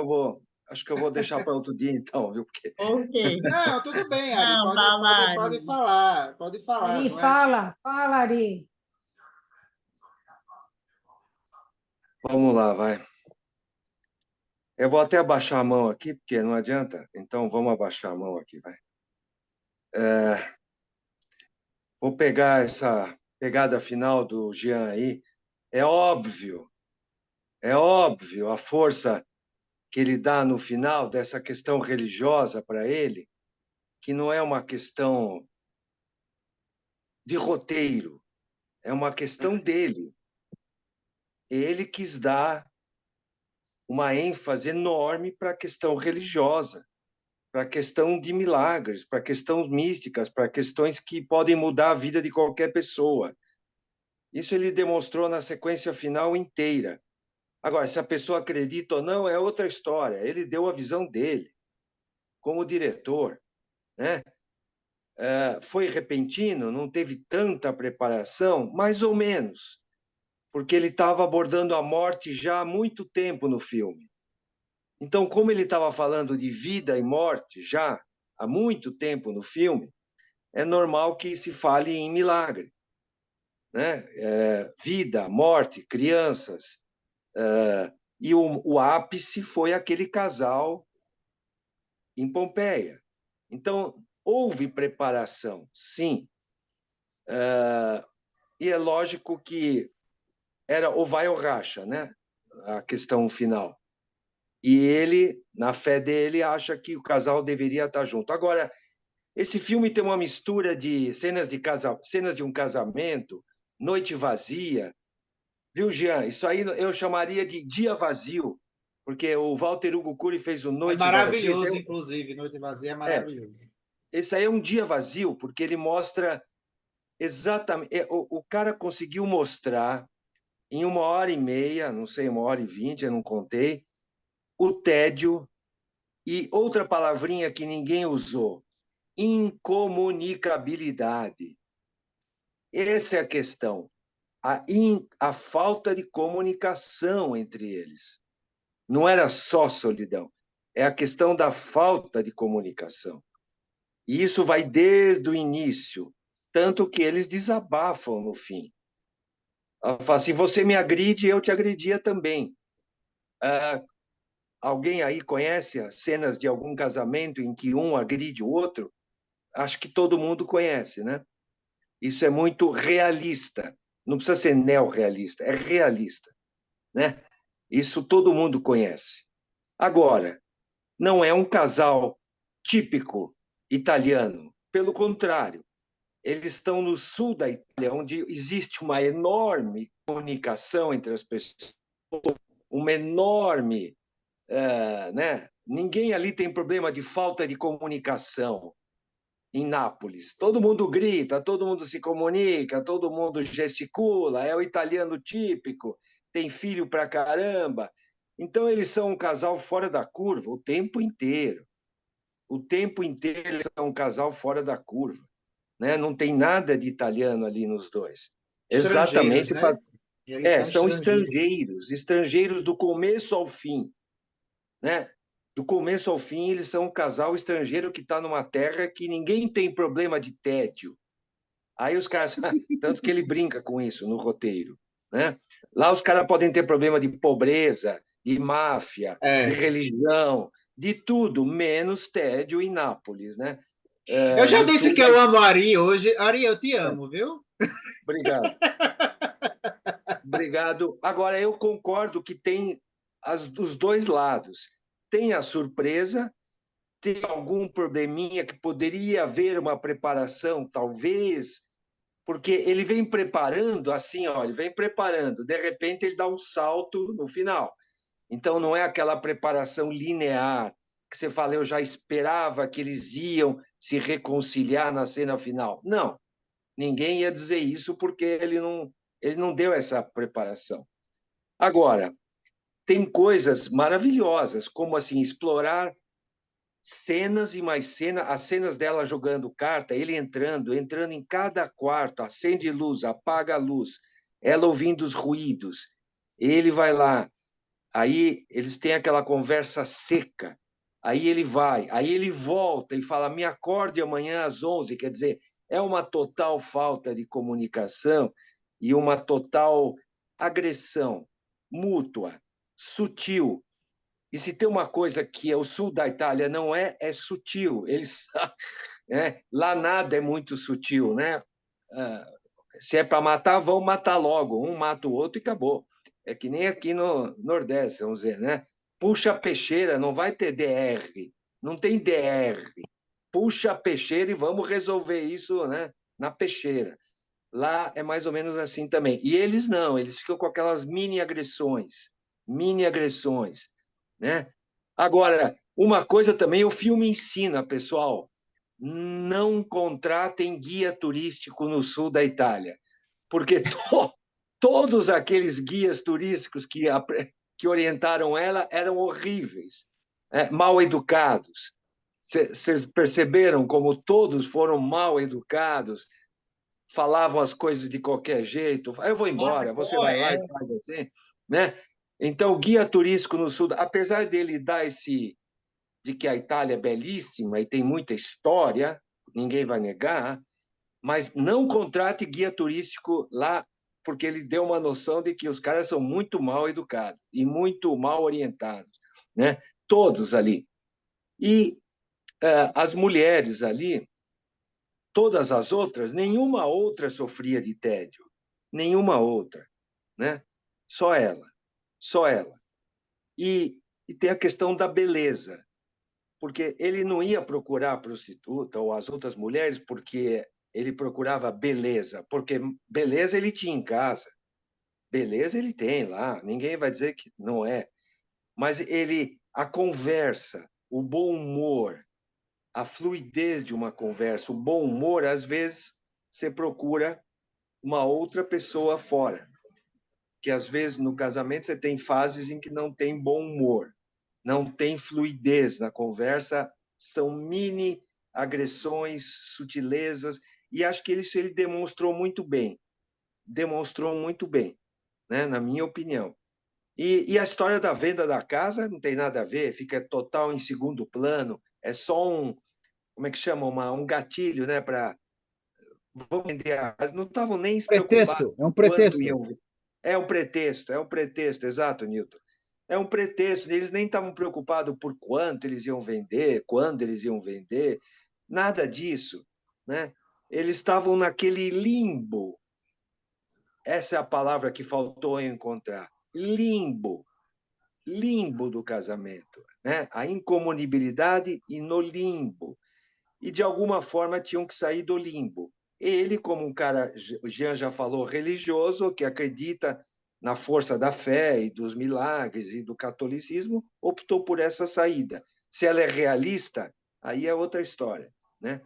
eu vou deixar para outro dia, então, viu? Porque Por quê? Não, tudo bem, Ari, Não, pode falar, Ari, não é? fala, fala, Ari. vamos lá, vai. Eu vou até abaixar a mão aqui, porque não adianta. Então, vamos abaixar a mão aqui, vai. Vou pegar essa pegada final do Jean aí. É óbvio a força que ele dá no final dessa questão religiosa para ele, que não é uma questão de roteiro, é uma questão dele. Ele quis dar uma ênfase enorme para a questão religiosa, para a questão de milagres, para questões místicas, para questões que podem mudar a vida de qualquer pessoa. Isso ele demonstrou na sequência final inteira. Agora, se a pessoa acredita ou não, é outra história. Ele deu a visão dele, como diretor, né? Foi repentino, não teve tanta preparação, mais ou menos, porque ele estava abordando a morte já há muito tempo no filme. Então, como ele estava falando de vida e morte já há muito tempo no filme, é normal que se fale em milagre, né? Vida, morte, crianças. E o ápice foi aquele casal em Pompeia. Então, houve preparação, sim. E é lógico que era ou vai ou racha, né? A questão final. E ele, na fé dele, acha que o casal deveria estar junto. Agora, esse filme tem uma mistura de cenas de um casamento, noite vazia. Viu, Jean? Isso aí eu chamaria de dia vazio, porque o Walter Hugo Cury fez o É Noite Vazia. maravilhoso, inclusive, Noite Vazia é É, maravilhoso. esse aí é um dia vazio, porque ele mostra exatamente... O cara conseguiu mostrar em 1h30, não sei, 1h20, eu não contei, o tédio e outra palavrinha que ninguém usou, incomunicabilidade. Essa é a questão, a falta de comunicação entre eles. Não era só solidão, é a questão da falta de comunicação. E isso vai desde o início, tanto que eles desabafam no fim. Ela fala assim, você me agride, eu te agredia também. Alguém aí conhece as cenas de algum casamento em que um agride o outro? Acho que todo mundo conhece, né? Isso é muito realista. Não precisa ser neorrealista, é realista, né? Isso todo mundo conhece. Agora, não é um casal típico italiano. Pelo contrário, eles estão no sul da Itália, onde existe uma enorme comunicação entre as pessoas, uma enorme... né? Ninguém ali tem problema de falta de comunicação em Nápoles. Todo mundo grita, todo mundo se comunica, todo mundo gesticula, é o italiano típico, tem filho pra caramba. Então, eles são um casal fora da curva o tempo inteiro. O tempo inteiro eles são um casal fora da curva. Né? Não tem nada de italiano ali nos dois. Estrangeiros, Exatamente né? para... Eles são são estrangeiros. estrangeiros do começo ao fim. Né? Do começo ao fim, eles são um casal estrangeiro que está numa terra que ninguém tem problema de tédio. Aí os caras... Tanto que ele brinca com isso no roteiro. Né? Lá os caras podem ter problema de pobreza, de máfia, de religião, de tudo, menos tédio em Nápoles. Né? Eu já No disse sul que eu amo a Ari hoje. Ari, eu te amo, viu? Obrigado. Obrigado. Agora, eu concordo que tem os dois lados. Tem a surpresa, tem algum probleminha que poderia haver uma preparação, talvez, porque ele vem preparando assim, ó, ele vem preparando, de repente ele dá um salto no final. Então, não é aquela preparação linear que você fala, eu já esperava que eles iam se reconciliar na cena final. Não, ninguém ia dizer isso porque ele não deu essa preparação. Agora, tem coisas maravilhosas, como assim explorar cenas e mais cenas, as cenas dela jogando carta, ele entrando em cada quarto, acende luz, apaga a luz, ela ouvindo os ruídos, ele vai lá, aí eles têm aquela conversa seca, aí ele vai, aí ele volta e fala, me acorde amanhã às 11, quer dizer, é uma total falta de comunicação e uma total agressão mútua, sutil. E se tem uma coisa que é o sul da Itália não é, é sutil. Eles, lá nada é muito sutil, né? Se é para matar, vão matar logo. Um mata o outro e acabou. É que nem aqui no Nordeste, vamos dizer, né? Puxa a peixeira, não vai ter DR. Não tem DR. Puxa a peixeira e vamos resolver isso, né? Na peixeira. Lá é mais ou menos assim também. E eles não, eles ficam com aquelas mini agressões, né? Agora, uma coisa também, o filme ensina, pessoal, não contratem guia turístico no sul da Itália, porque todos aqueles guias turísticos que orientaram ela eram horríveis, mal educados. Vocês perceberam como todos foram mal educados, falavam as coisas de qualquer jeito. Eu vou embora, você vai lá e faz assim, né? Então, o guia turístico no sul, apesar dele dar de que a Itália é belíssima e tem muita história, ninguém vai negar, mas não contrate guia turístico lá, porque ele deu uma noção de que os caras são muito mal educados e muito mal orientados, né? Todos ali. E as mulheres ali, todas as outras, nenhuma outra sofria de tédio, nenhuma outra, né? Só ela, só ela. E tem a questão da beleza, porque ele não ia procurar a prostituta ou as outras mulheres porque ele procurava beleza, porque beleza ele tinha em casa, beleza ele tem lá, ninguém vai dizer que não é, mas a conversa, o bom humor, a fluidez de uma conversa, o bom humor, às vezes você procura uma outra pessoa fora. Que às vezes no casamento você tem fases em que não tem bom humor, não tem fluidez na conversa, são mini agressões, sutilezas, e acho que ele demonstrou muito bem, né, na minha opinião. E a história da venda da casa não tem nada a ver, fica total em segundo plano, é só como é que chama, um gatilho, né, para vamos vender a casa. Não estavam nem preocupados Pretexto, é um com quanto pretexto. iam. É um pretexto, exato, Newton. É um pretexto, eles nem estavam preocupados por quanto eles iam vender, quando eles iam vender, nada disso, né? Eles estavam naquele limbo. Essa é a palavra que faltou eu encontrar. Limbo. Limbo do casamento, né? A incomunibilidade e no limbo. E, de alguma forma, tinham que sair do limbo. Ele, como um cara, o Jean já falou, religioso, que acredita na força da fé e dos milagres e do catolicismo, optou por essa saída. Se ela é realista, aí é outra história, né?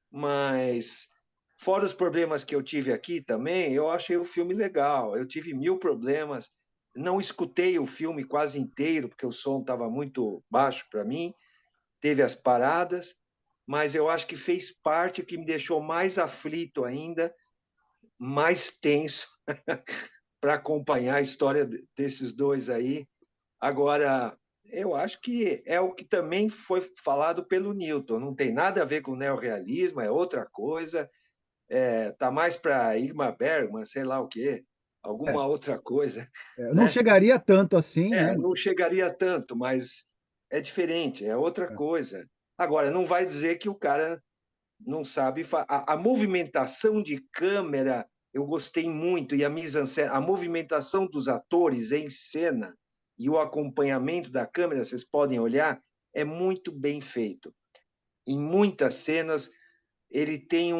Mas, fora os problemas que eu tive aqui também, eu achei o filme legal. Eu tive 1000 problemas, não escutei o filme quase inteiro, porque o som estava muito baixo para mim, teve as paradas, mas eu acho que fez parte que me deixou mais aflito ainda, mais tenso para acompanhar a história desses dois aí. Agora, eu acho que é o que também foi falado pelo Newton, não tem nada a ver com neorrealismo, é outra coisa, tá mais para Ingmar Bergman, sei lá o quê, É, alguma outra coisa, não né? chegaria tanto assim, né? Não chegaria tanto, mas é diferente, é outra É, coisa. Agora, não vai dizer que o cara não sabe. A movimentação de câmera eu gostei muito, e a mise-en-scène, a movimentação dos atores em cena e o acompanhamento da câmera, vocês podem olhar, é muito bem feito. Em muitas cenas, ele tem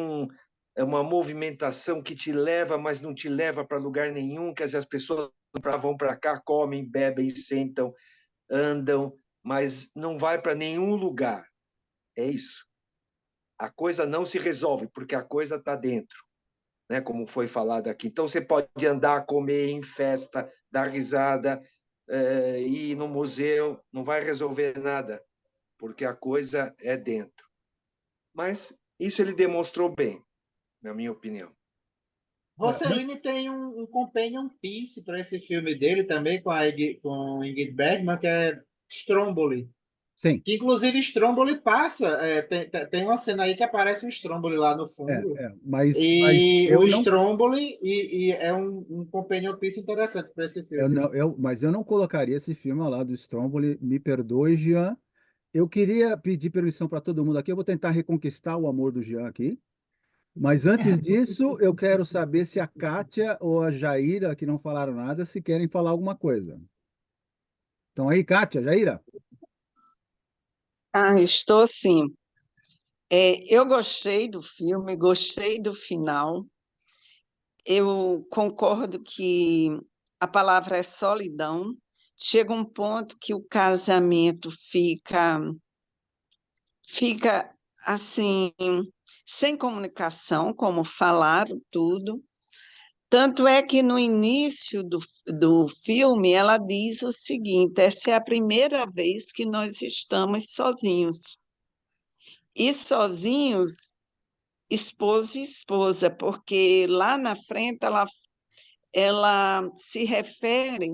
uma movimentação que te leva, mas não te leva para lugar nenhum, que as pessoas vão para cá, comem, bebem, sentam, andam, mas não vai para nenhum lugar. É isso. A coisa não se resolve, porque a coisa está dentro, né? Como foi falado aqui. Então, você pode andar, comer em festa, dar risada, ir no museu, não vai resolver nada, porque a coisa é dentro. Mas isso ele demonstrou bem, na minha opinião. não, Rossellini tem um companion piece para esse filme dele também, com Ingrid Bergman, que é Stromboli. sim, Que, inclusive, Stromboli passa. Tem uma cena aí que aparece um Stromboli lá no fundo. mas E o eu não, Stromboli e é um companion piece interessante para esse filme. mas eu não colocaria esse filme ao lado do Stromboli, me perdoe, Jean. Eu queria pedir permissão para todo mundo aqui, eu vou tentar reconquistar o amor do Jean aqui. Mas antes disso, eu quero saber se a Kátia ou a Jaira, que não falaram nada, se querem falar alguma coisa. Então aí, Kátia, Jaira? Ah, estou sim. Eu gostei do filme, gostei do final. Eu concordo que a palavra é solidão. Chega um ponto que o casamento fica assim, sem comunicação, como falaram tudo. Tanto é que no início do filme ela diz o seguinte: essa é a primeira vez que nós estamos sozinhos. E sozinhos, esposo e esposa, porque lá na frente ela se refere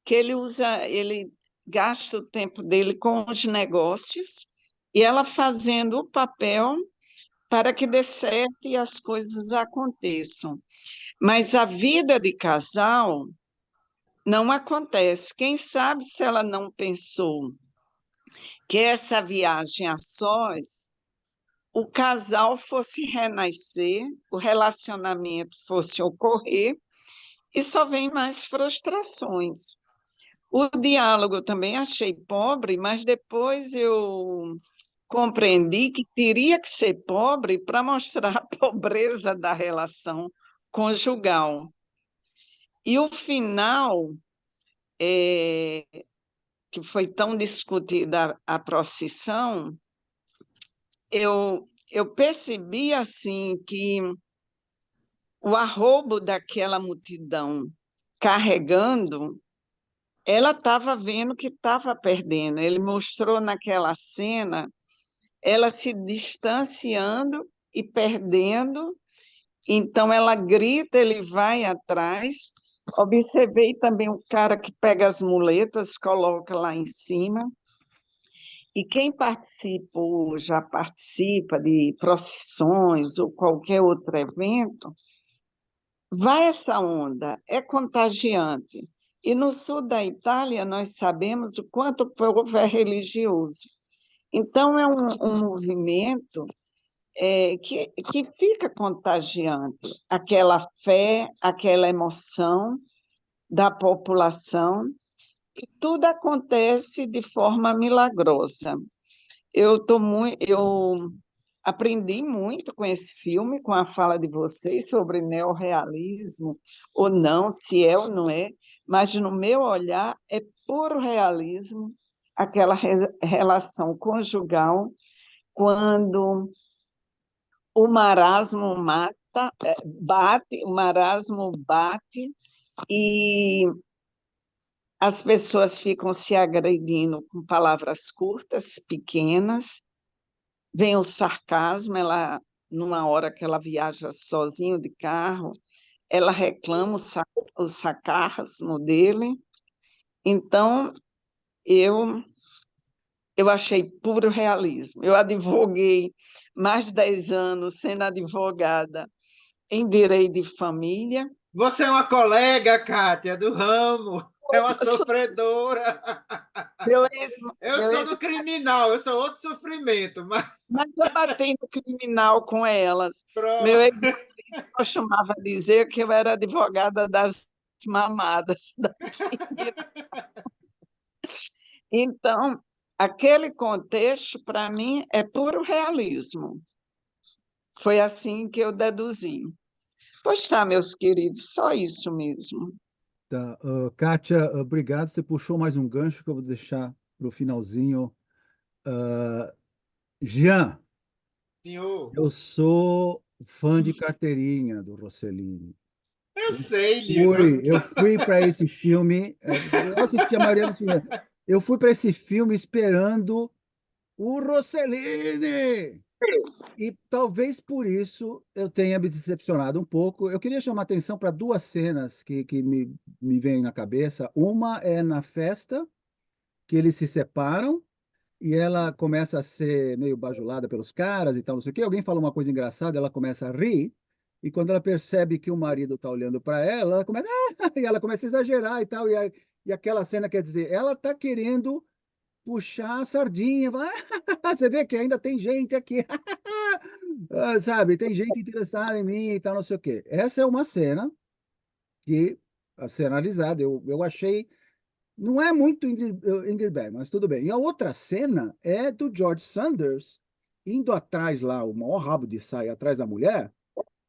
que ele gasta o tempo dele com os negócios e ela fazendo o papel para que dê certo e as coisas aconteçam. Mas a vida de casal não acontece. Quem sabe se ela não pensou que essa viagem a sós, o casal fosse renascer, o relacionamento fosse ocorrer, e só vem mais frustrações. O diálogo também achei pobre, mas depois eu compreendi que teria que ser pobre para mostrar a pobreza da relação conjugal. E o final, que foi tão discutida a procissão, eu percebi assim que o arrobo daquela multidão carregando, ela estava vendo que estava perdendo. Ele mostrou naquela cena ela se distanciando e perdendo. Então ela grita, ele vai atrás. Observei também o cara que pega as muletas, coloca lá em cima. E quem participa ou já participa de procissões ou qualquer outro evento, vai essa onda, é contagiante. E no sul da Itália, nós sabemos o quanto o povo é religioso. Então, é um movimento que fica contagiante, aquela fé, aquela emoção da população, e tudo acontece de forma milagrosa. Eu aprendi muito com esse filme, com a fala de vocês sobre neorrealismo ou não, se é ou não é, mas no meu olhar é puro realismo aquela relação conjugal quando o marasmo bate, o marasmo bate e as pessoas ficam se agredindo com palavras curtas, pequenas. Vem o sarcasmo, ela, numa hora que ela viaja sozinho de carro, ela reclama o sarcasmo dele. Então, eu, eu achei puro realismo. Eu advoguei mais de 10 anos sendo advogada em direito de família. Você é uma colega, Kátia, do ramo. É uma sofredora. Meu Eu sou ex, do criminal, eu sou outro sofrimento, mas mas eu bati no criminal com elas. Meu pronto. ex costumava dizer que eu era advogada das mamadas. Então, aquele contexto, para mim, é puro realismo. Foi assim que eu deduzi. Pois tá, meus queridos, só isso mesmo. Tá. Kátia, obrigado. Você puxou mais um gancho que eu vou deixar para o finalzinho. Jean, Senhor, eu sou fã de carteirinha do Rossellini. eu sei, Nilton. Eu fui para esse filme, eu assisti a maioria dos filmes. Eu fui para esse filme esperando o Rossellini. E talvez por isso eu tenha me decepcionado um pouco. Eu queria chamar atenção para duas cenas que me vêm na cabeça. Uma é na festa, que eles se separam e ela começa a ser meio bajulada pelos caras e tal, não sei o quê. Alguém fala uma coisa engraçada, ela começa a rir. E quando ela percebe que o marido está olhando para ela, ela começa, e ela começa a exagerar e tal. E aquela cena quer dizer, ela está querendo puxar a sardinha. Fala, você vê que ainda tem gente aqui. Sabe, tem gente interessada em mim e tal, não sei o quê. Essa é uma cena que, a ser analisada, eu achei. Não é muito Ingrid Bergman, mas tudo bem. E a outra cena é do George Sanders indo atrás lá, o maior rabo de saia atrás da mulher,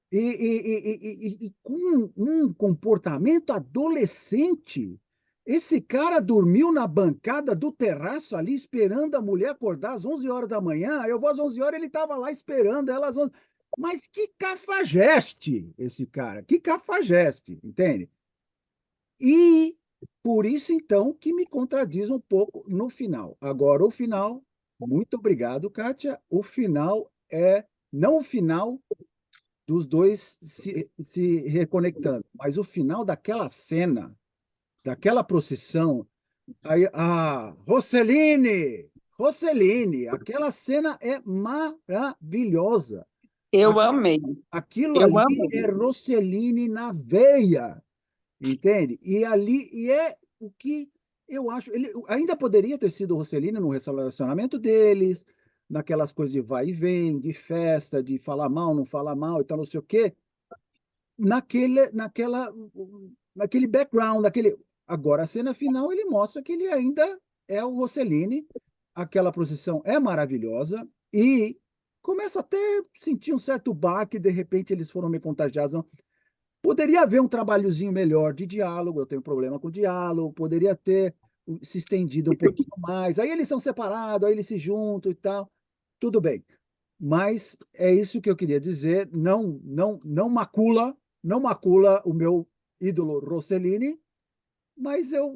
e com um comportamento adolescente. Esse cara dormiu na bancada do terraço ali, esperando a mulher acordar às 11 horas da manhã. Eu vou às 11 horas, ele estava lá esperando ela às 11. Mas que cafajeste esse cara, que cafajeste, entende? E por isso, então, que me contradiz um pouco no final. Agora, o final, muito obrigado, Kátia. O final é não o final dos dois se reconectando, mas o final daquela cena, daquela procissão. Aí, Rossellini, Rossellini, aquela cena é maravilhosa. Eu amei, Aquilo eu ali é amei. Rossellini na veia, entende? E é o que eu acho. Ele ainda poderia ter sido o Rossellini no relacionamento deles, naquelas coisas de vai e vem, de festa, de falar mal, não falar mal e tal, não sei o quê. Naquele background, agora a cena final ele mostra que ele ainda é o Rossellini, aquela procissão é maravilhosa e começa até a sentir um certo baque, de repente eles foram meio contagiados. Não? Poderia haver um trabalhozinho melhor de diálogo, eu tenho problema com diálogo, poderia ter se estendido um pouquinho mais, aí eles são separados, aí eles se juntam e tal, tudo bem. Mas é isso que eu queria dizer. Não macula o meu ídolo Rossellini, mas eu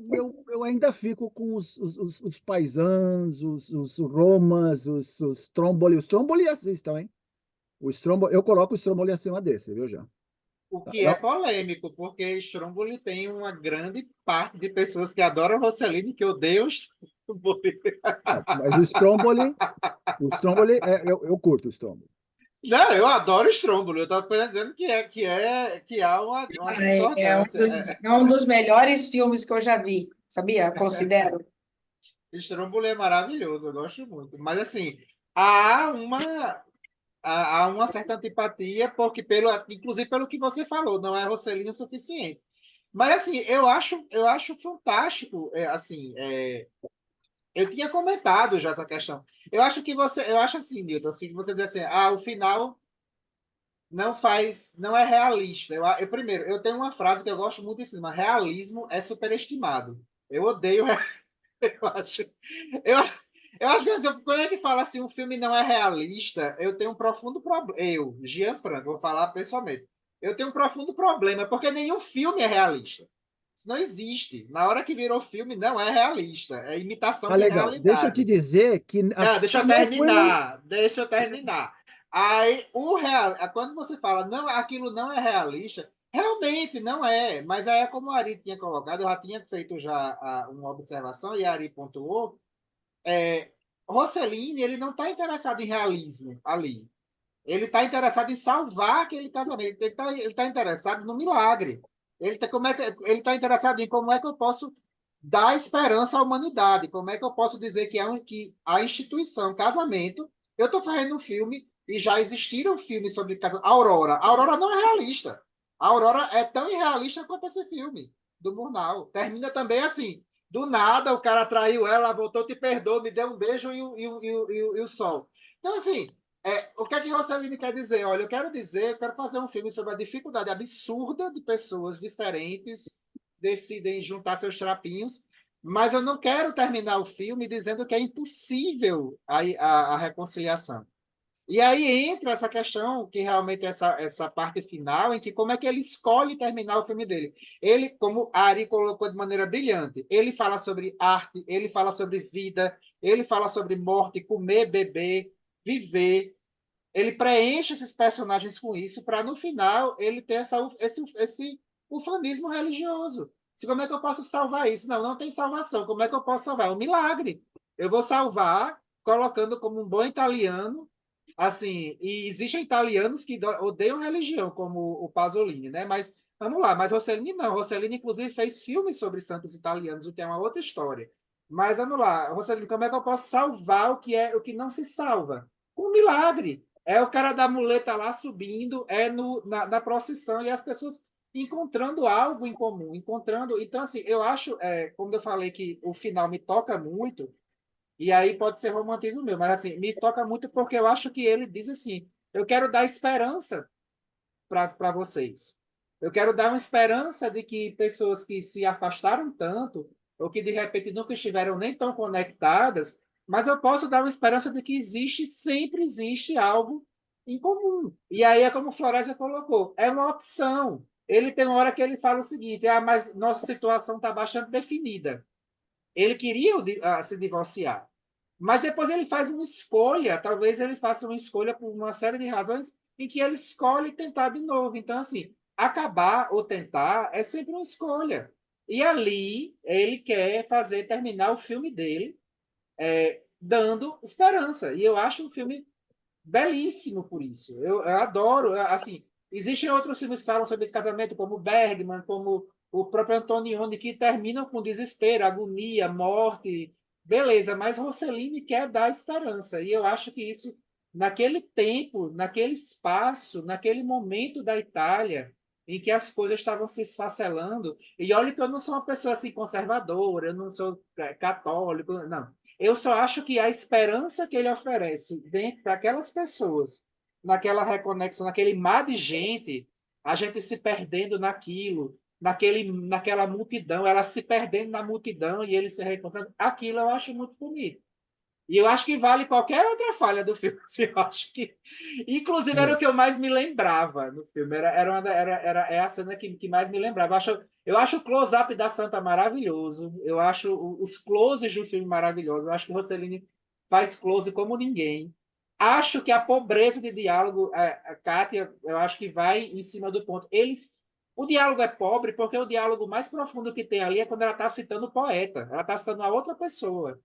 ainda fico com os paisans, os romas, os Stromboli. Os Stromboli assistam, hein? Eu coloco o Stromboli acima desse, viu, já? O Tá que é legal? polêmico, porque Stromboli tem uma grande parte de pessoas que adoram Rossellini que odeiam Stromboli. Mas o Stromboli eu curto o Stromboli. Não, eu adoro Stromboli. Eu estou apenas dizendo que há uma discordância. É um dos melhores filmes que eu já vi, sabia? Considero. Stromboli é maravilhoso, eu gosto muito. Mas assim, há uma há uma certa antipatia, porque inclusive pelo que você falou, não é Rossellini o suficiente. Mas assim, eu acho fantástico, eu tinha comentado já essa questão. Eu acho assim, Newton, assim, que você diz assim, o final não é realista. Primeiro, eu tenho uma frase que eu gosto muito de cima, realismo é superestimado. Eu odeio, eu acho, eu, eu acho que assim, quando a gente fala assim, um filme não é realista, eu tenho um profundo problema. Eu, Jean Franco, vou falar pessoalmente. Eu tenho um profundo problema, porque nenhum filme é realista. Isso não existe. Na hora que virou filme, não é realista. É imitação Tá de legal. Deixa eu te realidade. dizer que Não, assim deixa eu não foi um. terminar. Deixa eu terminar. Aí, quando você fala, não, aquilo não é realista, realmente não é. Mas aí é como a Ari tinha colocado, eu já tinha feito uma observação e a Ari pontuou. Rossellini, ele não está interessado em realismo ali. Ele está interessado em salvar aquele casamento. Ele tá interessado no milagre. Ele tá interessado em como é que eu posso dar esperança à humanidade. Como é que eu posso dizer que a instituição casamento. Eu estou fazendo um filme e já existiram filmes sobre casamento. Aurora. A Aurora não é realista. A Aurora é tão irrealista quanto esse filme do Murnau. Termina também assim. Do nada, o cara traiu ela, voltou, te perdoou, me deu um beijo e o sol. Então, assim, o que é que Rossellini quer dizer? Olha, eu quero fazer um filme sobre a dificuldade absurda de pessoas diferentes decidem juntar seus trapinhos, mas eu não quero terminar o filme dizendo que é impossível a reconciliação. E aí entra essa questão, que realmente é essa parte final, em que como é que ele escolhe terminar o filme dele. Ele, como a Ari colocou de maneira brilhante, ele fala sobre arte, ele fala sobre vida, ele fala sobre morte, comer, beber, viver, ele preenche esses personagens com isso para no final ele ter esse ufanismo religioso. Como é que eu posso salvar isso? Não, não tem salvação. Como é que eu posso salvar? É um milagre. Eu vou salvar colocando como um bom italiano, assim, e existem italianos que odeiam religião, como o Pasolini, né? Mas vamos lá, mas Rossellini não. Rossellini, inclusive, fez filmes sobre santos italianos, o que é uma outra história. Mas vamos lá, Rossellini, como é que eu posso salvar o que não se salva? Um milagre. É o cara da muleta lá subindo, na procissão, e as pessoas encontrando algo em comum, encontrando. Então, assim, eu acho, como eu falei, que o final me toca muito, e aí pode ser romantismo meu, mas assim, me toca muito porque eu acho que ele diz assim: eu quero dar esperança para vocês. Eu quero dar uma esperança de que pessoas que se afastaram tanto, ou que de repente nunca estiveram nem tão conectadas, mas eu posso dar uma esperança de que sempre existe algo em comum. E aí é como Florésia colocou, é uma opção. Ele tem uma hora que ele fala o seguinte: mas nossa situação está bastante definida. Ele queria se divorciar. Mas depois ele faz uma escolha, talvez ele faça uma escolha por uma série de razões em que ele escolhe tentar de novo. Então, assim, acabar ou tentar é sempre uma escolha. E ali ele quer terminar o filme dele dando esperança. E eu acho um filme belíssimo por isso. Eu adoro, assim, existem outros filmes que falam sobre casamento, como Bergman, como o próprio Antonioni, que terminam com desespero, agonia, morte, beleza, mas Rossellini quer dar esperança, e eu acho que isso, naquele tempo, naquele espaço, naquele momento da Itália, em que as coisas estavam se esfacelando, e olha que eu não sou uma pessoa assim conservadora, eu não sou católico, não. Eu só acho que a esperança que ele oferece dentro para aquelas pessoas, naquela reconexão, naquele mar de gente, a gente se perdendo naquilo, naquela multidão, ela se perdendo na multidão e ele se reencontrando, aquilo eu acho muito bonito. E eu acho que vale qualquer outra falha do filme. Assim, eu acho que, inclusive, era o que eu mais me lembrava no filme. É a cena que mais me lembrava. Eu acho o close-up da Santa maravilhoso. Eu acho os closes do filme maravilhosos. Eu acho que o Rossellini faz close como ninguém. Acho que a pobreza de diálogo, a Kátia, eu acho que vai em cima do ponto. O diálogo é pobre porque o diálogo mais profundo que tem ali é quando ela está citando o poeta. Ela está citando a outra pessoa.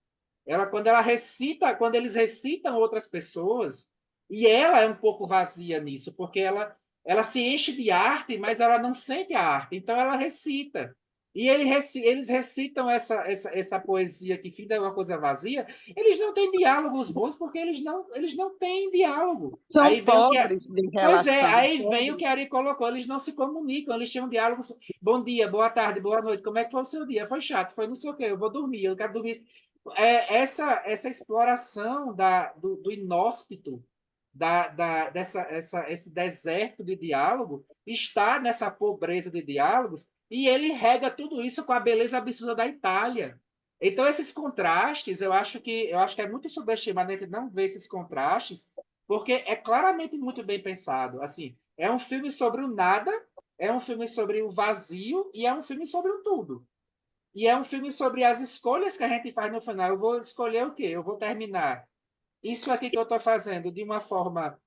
Quando eles recitam outras pessoas, e ela é um pouco vazia nisso, porque ela se enche de arte, mas ela não sente a arte, então ela recita. E eles recitam essa poesia que finda é uma coisa vazia, eles não têm diálogos bons porque eles não têm diálogo. São pobres de Pois é, relação. aí vem o que a Ari colocou, eles não se comunicam, eles têm um diálogo. Bom dia, boa tarde, boa noite, como é que foi o seu dia? Foi chato, foi não sei o quê, eu vou dormir, eu quero dormir. Essa exploração do inóspito, esse deserto de diálogo, está nessa pobreza de diálogos, e ele rega tudo isso com a beleza absurda da Itália. Então, esses contrastes, eu acho que é muito subestimado a gente não ver esses contrastes, porque é claramente muito bem pensado. Assim, é um filme sobre o nada, é um filme sobre o vazio e é um filme sobre o tudo. E é um filme sobre as escolhas que a gente faz no final. Eu vou escolher o quê? Eu vou terminar isso aqui que eu estou fazendo de uma forma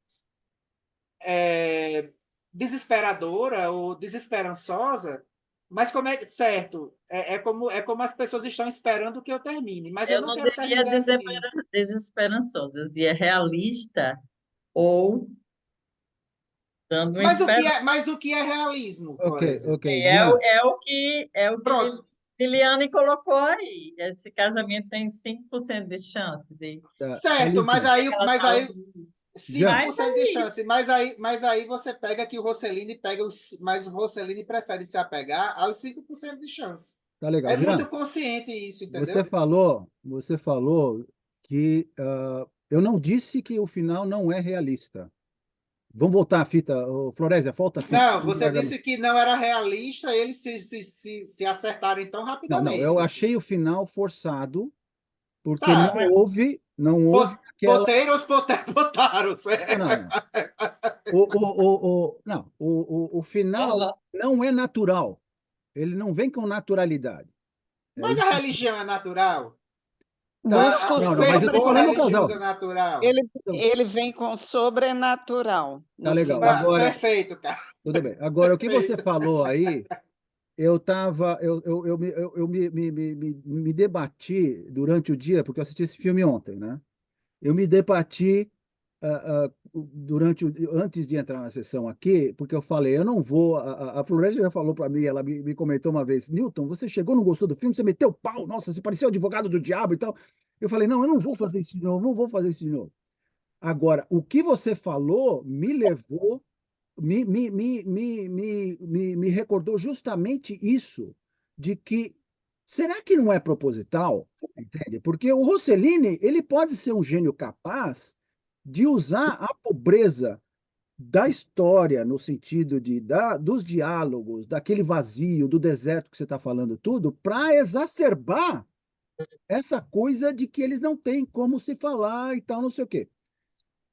é, desesperadora ou desesperançosa, mas como é certo? É como as pessoas estão esperando que eu termine, mas eu Eu não não quero diria terminar assim. desesperançosa, eu dizia realista ou dando uma esperança. Mas o que é realismo, Ok, por exemplo? ok. Jean, É o que Pronto. Liliane colocou aí. Esse casamento tem 5% de chance de tá Certo, mas licença. aí, ela mas tá aí ouvindo. cinco Jean, por Mas cento de é isso. chance, mas aí você pega que o Rossellini mas o Rossellini prefere se apegar aos 5% de chance. tá legal. É muito Jean, consciente isso, você entendeu? falou que eu não disse que o final não é realista. Vamos voltar à fita, ô, Florésia, volta a fita. Não, você disse que não era realista eles se acertarem tão Não, não, eu rapidamente. achei o final forçado, porque não Sabe? houve, não houve aquela. Poteiros botaram. Não, não, não. Não, o final Aham. não é natural. Ele não vem com naturalidade. É Mas a isso. religião é natural? Tá, Busca o não, não, mas eu estou Fervor falando do religioso casal. é natural? ele, Então, ele vem com sobrenatural tá no legal. final. Agora, Perfeito, cara. tudo bem. Agora, o que você Perfeito. falou aí, eu me debati durante o dia, porque eu assisti esse filme ontem, né? Eu me debati antes de entrar na sessão aqui, porque eu falei, eu não vou. A Floresta já falou para mim, ela me comentou uma vez, Newton, você chegou, não gostou do filme, você meteu o pau, nossa, você parecia o advogado do diabo e tal. Eu falei, não, eu não vou fazer isso de novo, não vou fazer isso de novo. Agora, o que você falou me levou, me recordou justamente isso, de que será que não é proposital? Entende? Porque o Rossellini, ele pode ser um gênio capaz de usar a pobreza da história, no sentido dos diálogos, daquele vazio, do deserto que você está falando tudo, para exacerbar essa coisa de que eles não têm como se falar e tal, não sei o quê.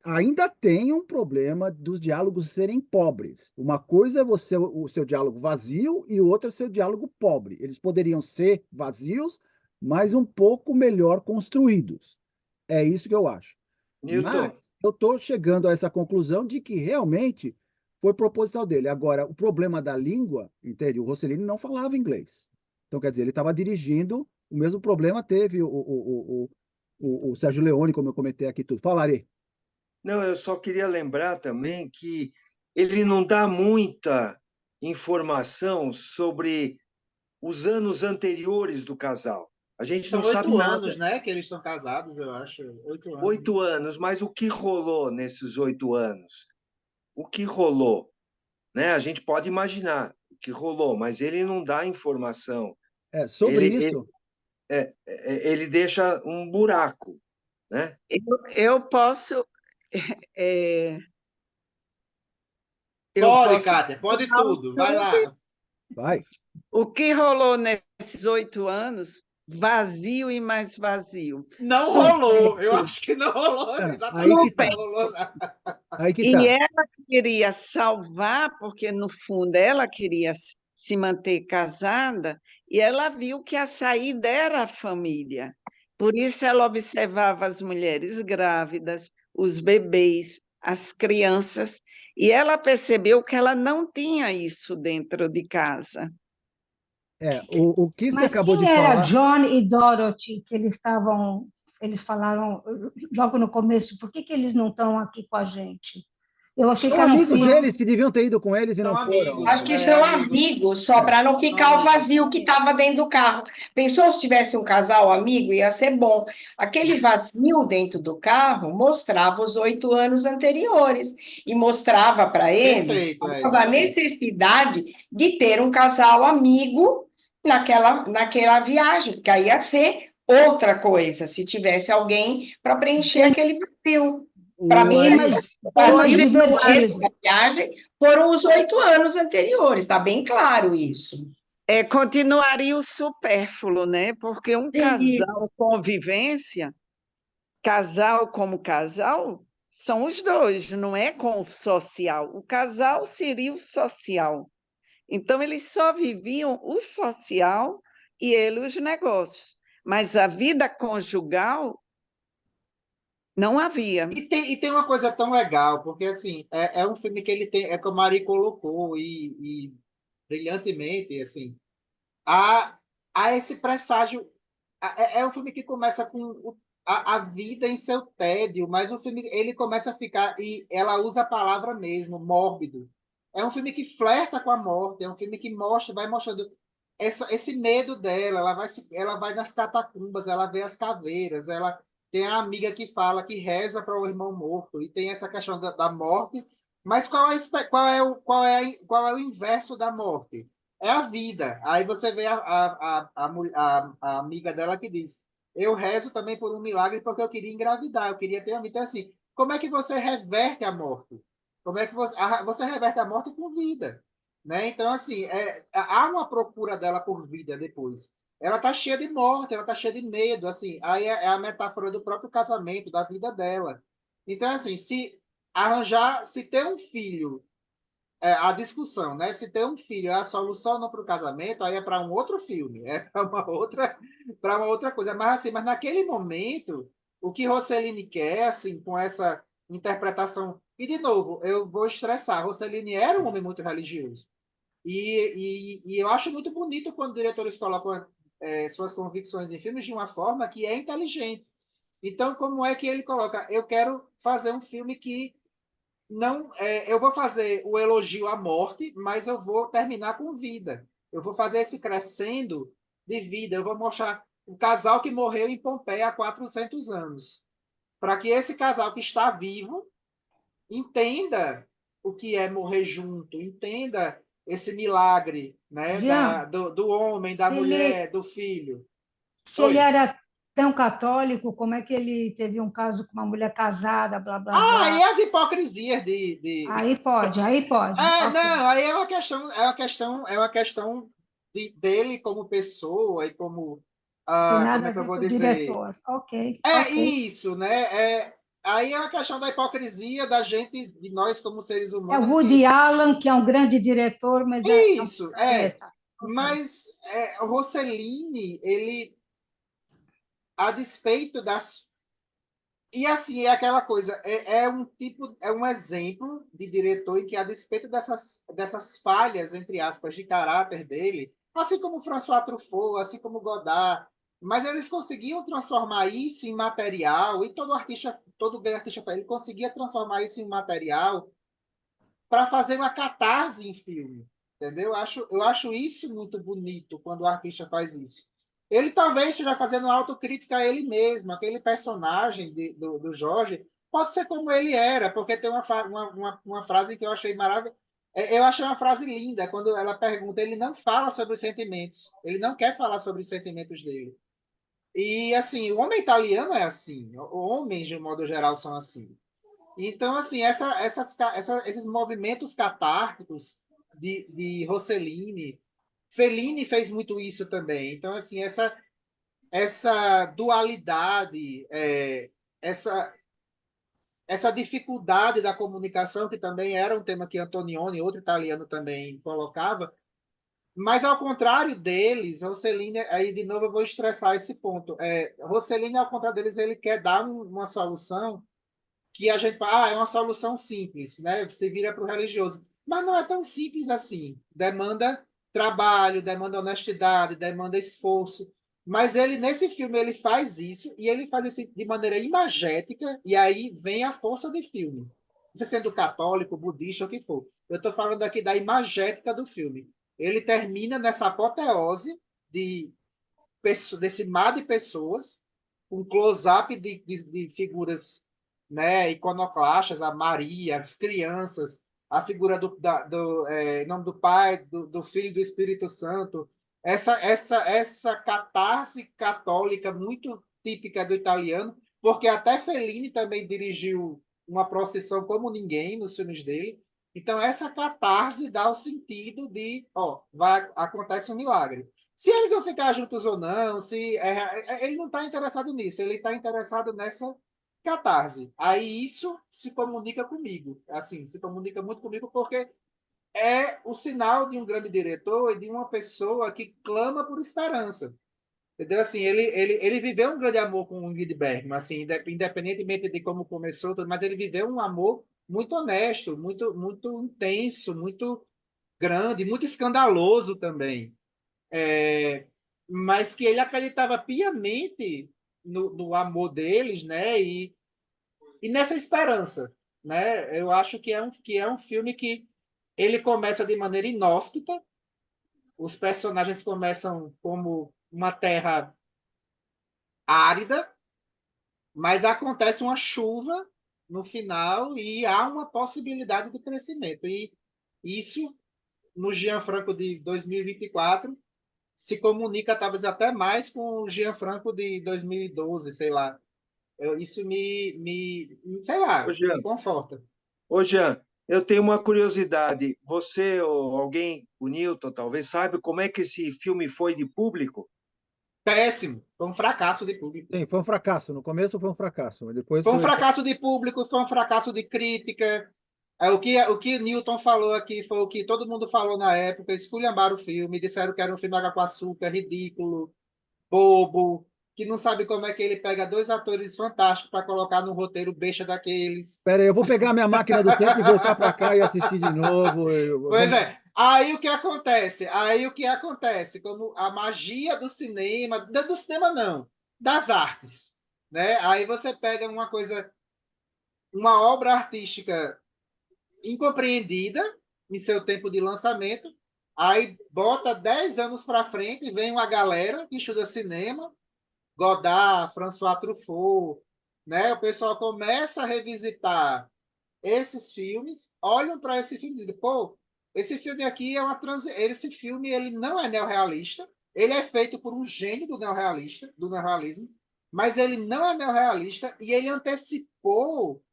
Ainda tem um problema dos diálogos serem pobres. Uma coisa é o seu diálogo vazio e outra é o seu diálogo pobre. Eles poderiam ser vazios, mas um pouco melhor construídos. É isso que eu acho. Mas Newton, eu estou chegando a essa conclusão de que realmente foi proposital dele. Agora, o problema da língua, entende? O Rossellini não falava inglês. Então, quer dizer, ele estava dirigindo, o mesmo problema teve o Sérgio Leone, como eu comentei aqui tudo. Falarei. não, eu só queria lembrar também que ele não dá muita informação sobre os anos anteriores do casal. A gente não São sabe 8 anos, nada. né, que eles estão casados, eu acho. 8 anos. 8 anos, mas o que rolou nesses 8 anos? O que rolou? Né? A gente pode imaginar o que rolou, mas ele não dá informação. Sobre Ele, isso, ele deixa um buraco, né? Eu posso, é, eu Pode, posso Kátia, pode dar um tudo. Vai chute. lá. vai. O que rolou nesses 8 anos vazio e mais vazio. Não Não, rolou. Eu acho que não rolou. aí Exatamente, que tá. não rolou nada. Aí que E tá. ela queria salvar, porque no fundo ela queria se manter casada, e ela viu que a saída era a família. Por isso ela observava as mulheres grávidas, os bebês, as crianças, e ela percebeu que ela não tinha isso dentro de casa. O que você Mas acabou de quem era falar, John e Dorothy que eles falaram logo no começo, por que que eles não estão aqui com a gente? Eu achei que são era um amigos filme. deles que deviam ter ido com eles e São não foram, amigos. Acho que entendeu? É, são amigos. amigos, só É. para não São ficar o amigos. vazio que estava dentro do carro. Pensou se tivesse um casal amigo, ia ser bom. Aquele vazio dentro do carro mostrava os 8 anos anteriores e mostrava para eles Perfeito, a exatamente. necessidade de ter um casal amigo naquela viagem, porque aí ia ser outra coisa, se tivesse alguém para preencher Sim, aquele vazio. Para O mim, sim, Ari, mas o foi mais vazio divertido. da viagem foram os 8 anos anteriores, está bem claro isso. Continuaria o supérfluo, né? Porque um E casal convivência, casal como casal, são os dois, não é com o social. O casal seria o social. Então, eles só viviam o social e ele os negócios. Mas a vida conjugal não havia. E tem uma coisa tão legal, porque assim, é um filme que ele tem, é como a Mari colocou, e brilhantemente, assim, há, há esse presságio. É um filme que começa com a vida em seu tédio, mas o filme ele começa a ficar, e ela usa a palavra mesmo, mórbido. É um filme que flerta com a morte, é um filme que vai mostrando esse medo dela. Ela vai nas catacumbas, ela vê as caveiras, ela tem a amiga que fala, que reza para o irmão morto, e tem essa questão da morte. Mas qual é o inverso da morte? É a vida. Aí você vê a amiga dela que diz: Eu rezo também por um milagre porque eu queria engravidar, eu queria ter uma vida. Então, assim, como é que você reverte a morte? Como é que você reverte a morte com vida? Né? Então, assim, há uma procura dela por vida depois. Ela está cheia de morte, ela está cheia de medo. Assim, aí é a metáfora do próprio casamento, da vida dela. Então, assim, se ter um filho a discussão, né? Se ter um filho é a solução não para o casamento, aí é para um outro filme, é para uma outra coisa. Mas assim, mas naquele momento, o que Rossellini quer, assim, com essa interpretação. E de novo, eu vou estressar. Rossellini era um homem muito religioso. E eu acho muito bonito quando diretores colocam suas convicções em filmes de uma forma que é inteligente. Então, como é que ele coloca? Eu quero fazer um filme que não, eu vou fazer o elogio à morte, mas eu vou terminar com vida. Eu vou fazer esse crescendo de vida. Eu vou mostrar o casal que morreu em Pompeia há 400 anos, para que esse casal que está vivo entenda o que é morrer junto, entenda esse milagre, né, Jean, do homem, da se ele, mulher, do filho. se ele Oi. era tão católico, como é que ele teve um caso com uma mulher casada, blá, blá, E blá? as hipocrisias de... Aí pode, ok. Não, aí é uma questão dele como pessoa e como, Tem como nada é a que eu ver vou com o dizer? diretor. Ok, É ok. isso, né? Aí é uma questão da hipocrisia da gente, de nós como seres É o humanos Woody que... Allen, que é um grande diretor, mas é um Isso, capeta. Ok. mas o Rossellini, ele, a despeito das... E assim, é aquela coisa, é um exemplo de diretor em que, a despeito dessas falhas, entre aspas, de caráter dele, assim como François Truffaut, assim como Godard, mas eles conseguiam transformar isso em material, e todo grande artista, ele conseguia transformar isso em material para fazer uma catarse em filme, entendeu? Eu acho isso muito bonito quando o artista faz isso. Ele talvez esteja fazendo autocrítica a ele mesmo, aquele personagem do Jorge pode ser como ele era, porque tem uma frase que eu achei maravilhosa. Eu achei uma frase linda quando ela pergunta. Ele não fala sobre os sentimentos, ele não quer falar sobre os sentimentos dele. E assim, o homem italiano é assim, homens de um modo geral são assim. Então, assim, esses movimentos catárticos de Rossellini, Fellini fez muito isso também. Então, assim, essa dualidade, essa, essa dificuldade da comunicação, que também era um tema que Antonioni, outro italiano, também colocava, mas ao contrário deles, Rossellini, aí de novo eu vou estressar esse ponto, Rossellini, ao contrário deles, ele quer dar uma solução que a gente fala, é uma solução simples, né? Você vira para o religioso. Mas não é tão simples assim. Demanda trabalho, demanda honestidade, demanda esforço. Mas ele, nesse filme, ele faz isso, e ele faz isso de maneira imagética, e aí vem a força do filme. Você sendo católico, budista, o que for. Eu estou falando aqui da imagética do filme. Ele termina nessa apoteose de, desse mar de pessoas, um close-up de figuras, né, iconoclastas, a Maria, as crianças, a figura em nome do Pai, do Filho e do Espírito Santo, essa catarse católica muito típica do italiano, porque até Fellini também dirigiu uma procissão como ninguém nos filmes dele. Então, essa catarse dá o sentido de, acontece um milagre. Se eles vão ficar juntos ou não, ele não está interessado nisso, ele está interessado nessa catarse. Aí isso se comunica comigo, assim, se comunica muito comigo, porque é o sinal de um grande diretor e de uma pessoa que clama por esperança. Entendeu? Assim, ele viveu um grande amor com o Ingrid Bergman, assim, independentemente de como começou, mas ele viveu um amor muito honesto, muito, muito intenso, muito grande, muito escandaloso também. Mas que ele acreditava piamente no amor deles, né? E nessa esperança, né? Eu acho que é um filme que ele começa de maneira inóspita, os personagens começam como uma terra árida, mas acontece uma chuva no final e há uma possibilidade de crescimento. E isso, no Gianfranco de 2024, se comunica talvez até mais com o Gianfranco de 2012, sei lá. Isso sei Ô, lá, me Jean, conforta. ô, Jean, eu tenho uma curiosidade. Você ou alguém, o Newton, talvez, sabe como é que esse filme foi de público? Péssimo, foi um fracasso de público. Sim, foi um fracasso. No começo foi um fracasso, mas depois Foi um foi. fracasso de público, foi um fracasso de crítica. O que Newton falou aqui foi o que todo mundo falou na época, esculhambaram o filme, disseram que era um filme água com açúcar, ridículo, bobo, que não sabe como é que ele pega dois atores fantásticos para colocar num roteiro besta daqueles. Espera aí, eu vou pegar minha máquina do tempo e voltar para cá e assistir de novo. Pois é. Aí o que acontece? Aí o que acontece? Como a magia do cinema, do cinema não, das artes, né? Aí você pega uma coisa, uma obra artística incompreendida em seu tempo de lançamento, aí bota 10 anos para frente e vem uma galera que estuda cinema, Godard, François Truffaut, né? O pessoal começa a revisitar esses filmes, olham para esse filme e dizem, pô, esse filme aqui é esse filme ele não é neorrealista, ele é feito por um gênio do neorrealismo, mas ele não é neorrealista e ele antecipou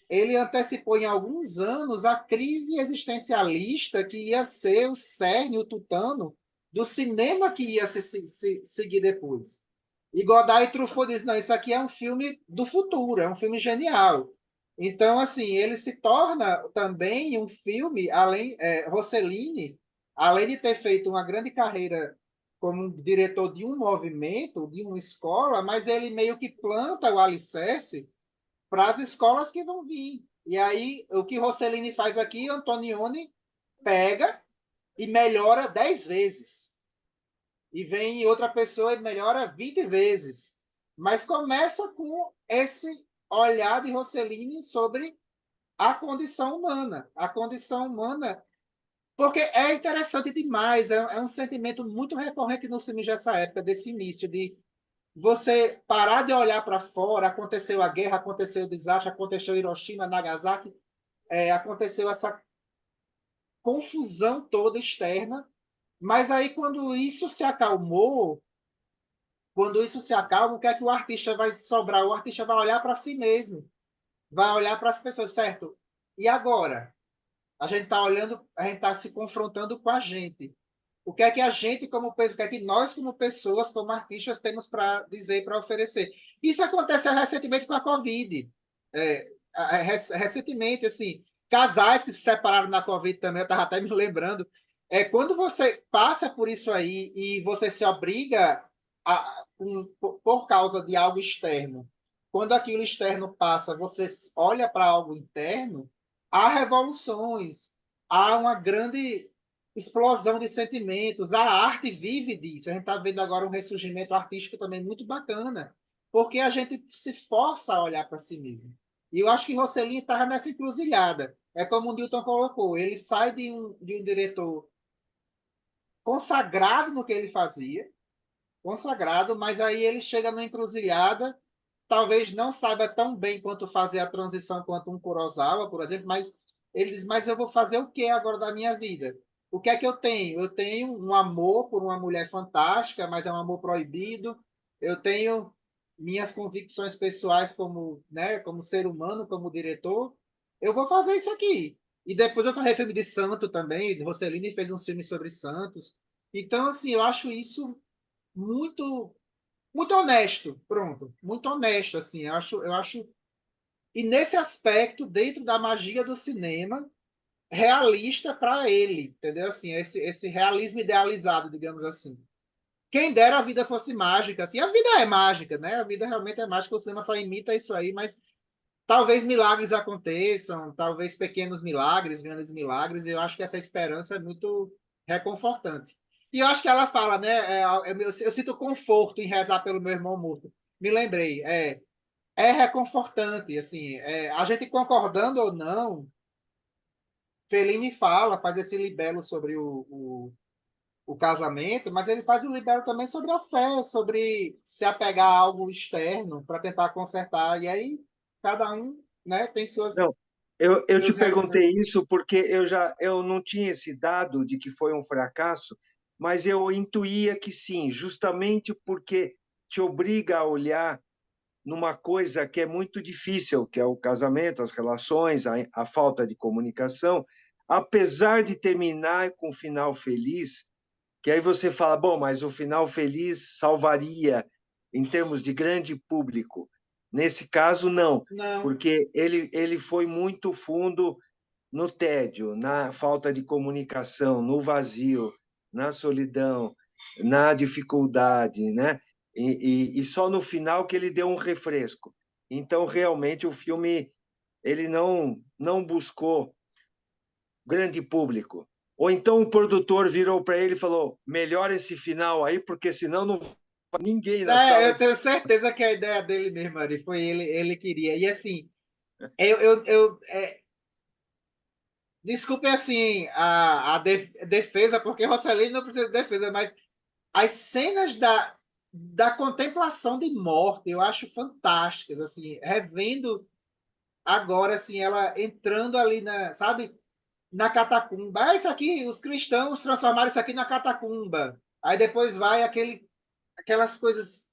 em alguns anos a crise existencialista que ia ser o cerne, o tutano do cinema que ia seguir depois. E Godard e Truffaut dizem, não, isso aqui é um filme do futuro, é um filme genial. Então, assim, ele se torna também um filme, Rossellini, além de ter feito uma grande carreira como diretor de um movimento, de uma escola, mas ele meio que planta o alicerce para as escolas que vão vir. E aí, o que Rossellini faz aqui, Antonioni pega e melhora 10 vezes. E vem outra pessoa e melhora 20 vezes. Mas começa com esse olhar de Rossellini sobre a condição humana. A condição humana, porque é interessante demais, é um sentimento muito recorrente nos filmes dessa época, desse início, de você parar de olhar para fora, aconteceu a guerra, aconteceu o desastre, aconteceu Hiroshima, Nagasaki, aconteceu essa confusão toda externa, mas aí quando isso se acalma, o que é que o artista vai sobrar? O artista vai olhar para si mesmo, vai olhar para as pessoas, certo? E agora? A gente está olhando, a gente está se confrontando com a gente. O que é que a gente, o que é que nós, como pessoas, como artistas, temos para dizer e para oferecer. Isso aconteceu recentemente com a Covid. Recentemente, assim, casais que se separaram na Covid também, eu estava até me lembrando. Quando você passa por isso aí e você se obriga por causa de algo externo, quando aquilo externo passa, você olha para algo interno, há revoluções, há uma grande explosão de sentimentos. A arte vive disso. A gente está vendo agora um ressurgimento artístico também muito bacana, porque a gente se força a olhar para si mesmo. E eu acho que Rossellini estava nessa encruzilhada. É como o Newton colocou, ele sai de um diretor consagrado no que ele fazia, consagrado, mas aí ele chega numa encruzilhada, talvez não saiba tão bem quanto fazer a transição quanto um Kurosawa, por exemplo, mas ele diz, mas eu vou fazer o que agora da minha vida? O que é que eu tenho? Eu tenho um amor por uma mulher fantástica, mas é um amor proibido. Eu tenho minhas convicções pessoais como, né, como ser humano, como diretor. Eu vou fazer isso aqui. E depois eu falei filme de santo também. Rossellini fez um filme sobre santos. Então, assim, eu acho isso muito muito honesto, pronto, muito honesto, assim, eu acho, e nesse aspecto, dentro da magia do cinema, realista para ele, entendeu? Assim, esse realismo idealizado, digamos assim. Quem dera a vida fosse mágica, assim, a vida é mágica, né? A vida realmente é mágica, o cinema só imita isso aí, mas talvez milagres aconteçam, talvez pequenos milagres, grandes milagres, e eu acho que essa esperança é muito reconfortante. E eu acho que ela fala, né? Eu sinto conforto em rezar pelo meu irmão morto. Me lembrei, é reconfortante, assim, a gente concordando ou não, Fellini fala, faz esse libelo sobre o casamento, mas ele faz o libelo também sobre a fé, sobre se apegar a algo externo para tentar consertar. E aí, cada um, né, tem Não, eu te seus perguntei requisitos. isso porque eu não tinha esse dado de que foi um fracasso, mas eu intuía que sim, justamente porque te obriga a olhar numa coisa que é muito difícil, que é o casamento, as relações, a falta de comunicação, apesar de terminar com um final feliz, que aí você fala, bom, mas o final feliz salvaria em termos de grande público. Nesse caso, não, Não, porque ele foi muito fundo no tédio, na falta de comunicação, no vazio, na solidão, na dificuldade, né? E só no final que ele deu um refresco. Então, realmente, o filme ele não buscou grande público. Ou então o produtor virou para ele e falou: melhora esse final aí, porque senão não vai ninguém na sala eu de... tenho certeza que a ideia dele mesmo, Ari, foi ele queria. E assim, eu desculpe assim a defesa, porque Rossellini não precisa de defesa, mas as cenas da contemplação de morte eu acho fantásticas, assim, revendo agora, assim, ela entrando ali sabe, na catacumba. Isso aqui, os cristãos transformaram isso aqui na catacumba. Aí depois vai aquelas coisas,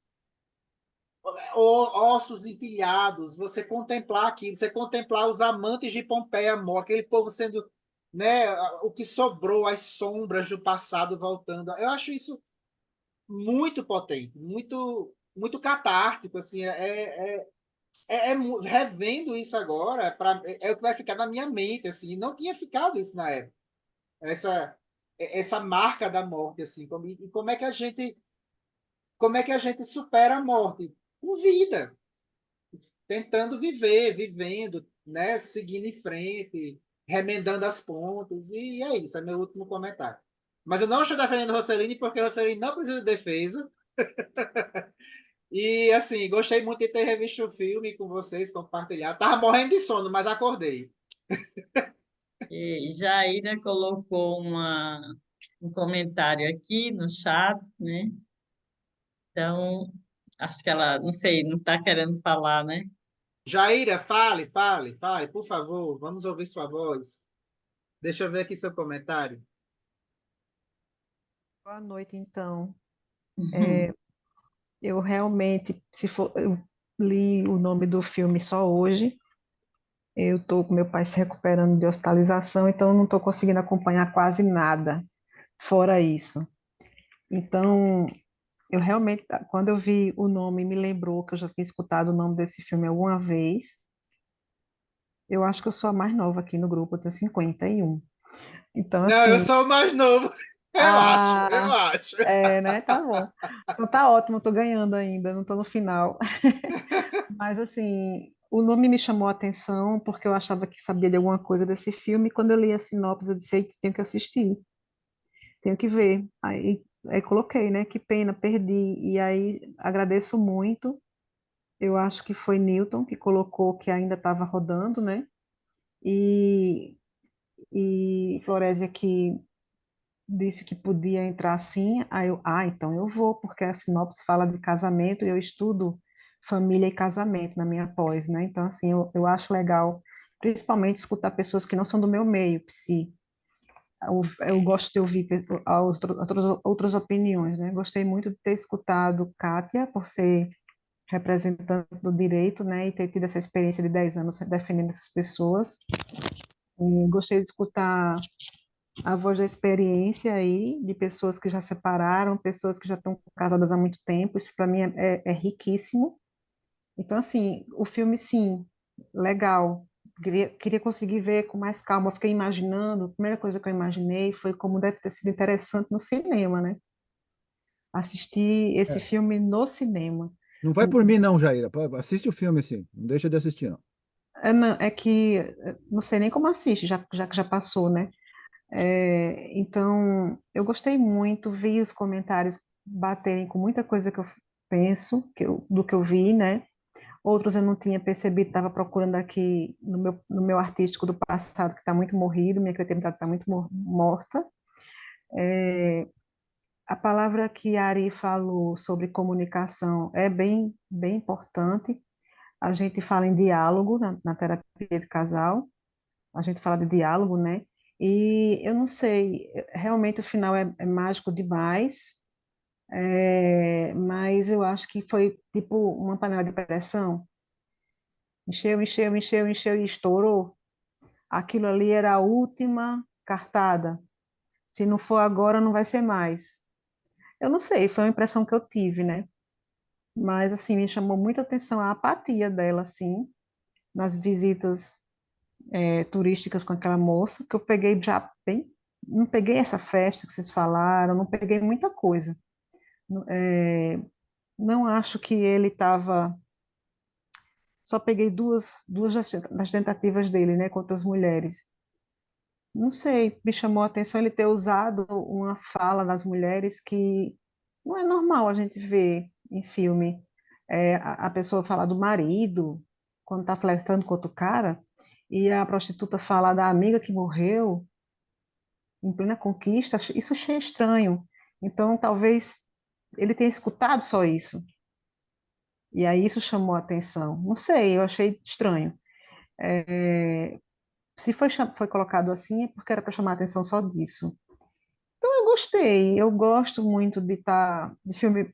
ossos empilhados, você contemplar aquilo, você contemplar os amantes de Pompeia mortos, aquele povo sendo, né, o que sobrou, as sombras do passado voltando. Eu acho isso muito potente, muito catártico, assim, revendo isso agora, é o que vai ficar na minha mente, assim, não tinha ficado isso na época, essa marca da morte, assim, e como é que a gente supera a morte? Com vida, tentando viver, vivendo, né, seguindo em frente, remendando as pontas, e é isso, é meu último comentário. Mas eu não estou defendendo Rossellini, porque Rossellini não precisa de defesa. E, assim, gostei muito de ter revisto o filme com vocês, compartilhar. Tava morrendo de sono, mas acordei. E Jaira colocou um comentário aqui no chat, né? Então, acho que ela, não sei, não está querendo falar, né? Jaira, fale, por favor. Vamos ouvir sua voz. Deixa eu ver aqui seu comentário. Boa noite, então. Uhum. Eu realmente, se for, eu li o nome do filme só hoje. Eu estou com meu pai se recuperando de hospitalização, então eu não estou conseguindo acompanhar quase nada. fora isso. Então, eu realmente, quando eu vi o nome, me lembrou que eu já tinha escutado o nome desse filme alguma vez. Eu acho que eu sou a mais nova aqui no grupo, eu tenho 51. Então, Não, eu assim, sou o mais novo. Eu acho, eu ah, acho. né? Tá bom. Então tá ótimo, tô ganhando ainda, não tô no final. Mas assim, o nome me chamou a atenção porque eu achava que sabia de alguma coisa desse filme. E quando eu li a sinopse, eu disse: "Eita, tenho que assistir, tenho que ver." Aí coloquei, né? Que pena, perdi. E aí agradeço muito. Eu acho que foi Newton que colocou que ainda estava rodando, né? E, e Florésia que disse que podia entrar sim. Aí então eu vou, porque a sinopse fala de casamento e eu estudo família e casamento na minha pós, né? Então, assim, eu acho legal, principalmente escutar pessoas que não são do meu meio, psi. Eu gosto de ouvir outras opiniões, né? Gostei muito de ter escutado Kátia, por ser representante do direito, né? E ter tido essa experiência de 10 anos defendendo essas pessoas. E gostei de escutar a voz da experiência aí, de pessoas que já separaram, pessoas que já estão casadas há muito tempo. Isso para mim é riquíssimo. Então, assim, o filme, sim, legal. Queria conseguir ver com mais calma. Eu fiquei imaginando, a primeira coisa que eu imaginei foi como deve ter sido interessante no cinema, né? Assistir esse É. filme no cinema. Não vai por mim, não, Jaira. Pô, assiste o filme, sim. Não deixa de assistir, não. É que não sei nem como assiste, já que já passou, né? Então, eu gostei muito, vi os comentários baterem com muita coisa que eu penso, do que eu vi, né? Outros eu não tinha percebido, estava procurando aqui no meu artístico do passado, que está muito morrido, minha criatividade está muito morta. É, a palavra que a Ari falou sobre comunicação é bem, bem importante. A gente fala em diálogo na terapia de casal, a gente fala de diálogo, né? E eu não sei, realmente o final é mágico demais, mas eu acho que foi tipo uma panela de pressão. Encheu, encheu, encheu, encheu e estourou. Aquilo ali era a última cartada. Se não for agora, não vai ser mais. Eu não sei, foi uma impressão que eu tive, né? Mas, assim, me chamou muita atenção a apatia dela, assim, nas visitas turísticas com aquela moça, que eu peguei já bem. Não peguei essa festa que vocês falaram, não peguei muita coisa. É, não acho que ele estava. Só peguei duas das tentativas dele, né, contra as mulheres. Não sei, me chamou a atenção ele ter usado uma fala das mulheres que não é normal a gente ver em filme. A pessoa falar do marido, quando está flertando com outro cara, e a prostituta falar da amiga que morreu em plena conquista, isso achei estranho. Então, talvez ele tenha escutado só isso. E aí isso chamou a atenção. Não sei, eu achei estranho. Se foi colocado assim, é porque era para chamar a atenção só disso. Eu gostei, eu gosto muito de filme,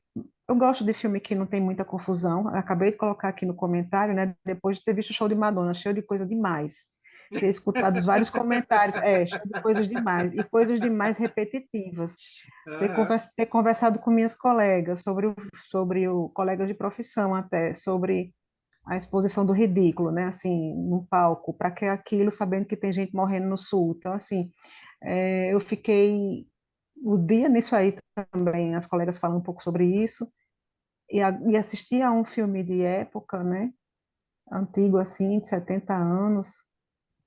eu gosto de filme que não tem muita confusão. Acabei de colocar aqui no comentário, né, depois de ter visto o show de Madonna, cheio de coisa demais. Ter escutado os vários comentários, cheio de coisas demais, e coisas demais repetitivas. Aham. Ter conversado com minhas colegas sobre o colegas de profissão até, sobre a exposição do ridículo, né, assim, no palco, para que aquilo, sabendo que tem gente morrendo no sul. Então, assim, eu fiquei o dia nisso aí também, as colegas falam um pouco sobre isso, e assistir a um filme de época, né, antigo assim, de 70 anos,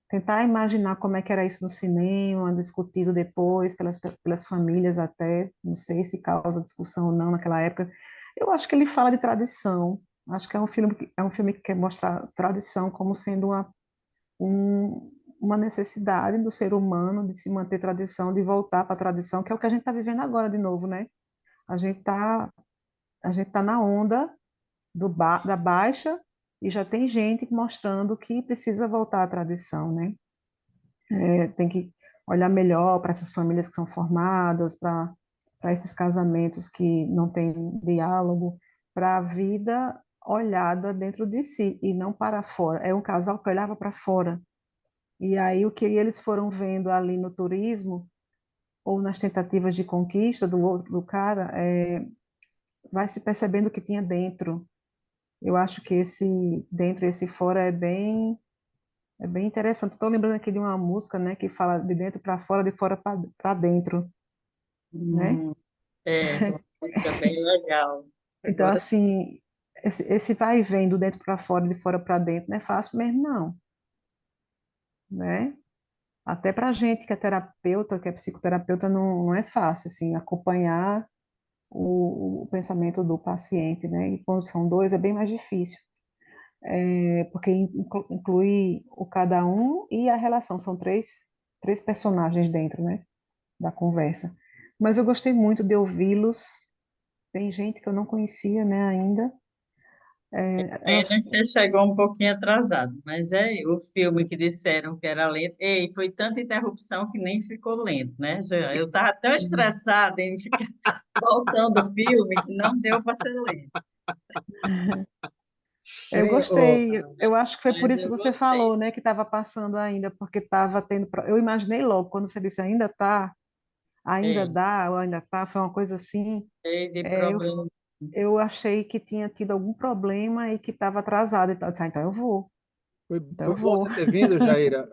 tentar imaginar como é que era isso no cinema, discutido depois pelas famílias até, não sei se causa discussão ou não naquela época. Eu acho que ele fala de tradição, acho que é um filme que quer mostrar tradição como sendo uma necessidade do ser humano de se manter tradição, de voltar para a tradição, que é o que a gente está vivendo agora de novo, né? A gente está a gente tá na onda da baixa e já tem gente mostrando que precisa voltar à tradição, né? Tem que olhar melhor para essas famílias que são formadas, para esses casamentos que não têm diálogo, para a vida olhada dentro de si e não para fora. É um casal que olhava para fora. E aí o que eles foram vendo ali no turismo, ou nas tentativas de conquista do cara, vai se percebendo o que tinha dentro. Eu acho que esse dentro e esse fora é bem interessante. Estou lembrando aqui de uma música, né, que fala de dentro para fora, de fora para dentro, né? Uma música bem legal. Então, Agora assim, esse vai e vem do dentro para fora, de fora para dentro, não é fácil mesmo, não, né? Até para a gente que é terapeuta, que é psicoterapeuta, não é fácil, assim, acompanhar o pensamento do paciente, né? E quando são dois é bem mais difícil, porque inclui o cada um e a relação, são três personagens dentro, né, da conversa. Mas eu gostei muito de ouvi-los, tem gente que eu não conhecia, né, ainda. pena que você chegou um pouquinho atrasado, mas o filme que disseram que era lento. Ei, foi tanta interrupção que nem ficou lento, né, Jean? Eu estava tão estressada em ficar voltando o filme que não deu para ser lento. Eu Hein, ô, gostei, eu acho que foi por Mas isso eu que você gostei. falou, né, que estava passando ainda, porque estava tendo. Eu imaginei logo, quando você disse ainda tá, ainda É, dá, ou ainda tá, foi uma coisa assim. cheio de é, eu, problemas. eu achei que tinha tido algum problema e que estava atrasado. Então, eu disse, então eu vou, então foi eu bom vou. você ter vindo, Jaira.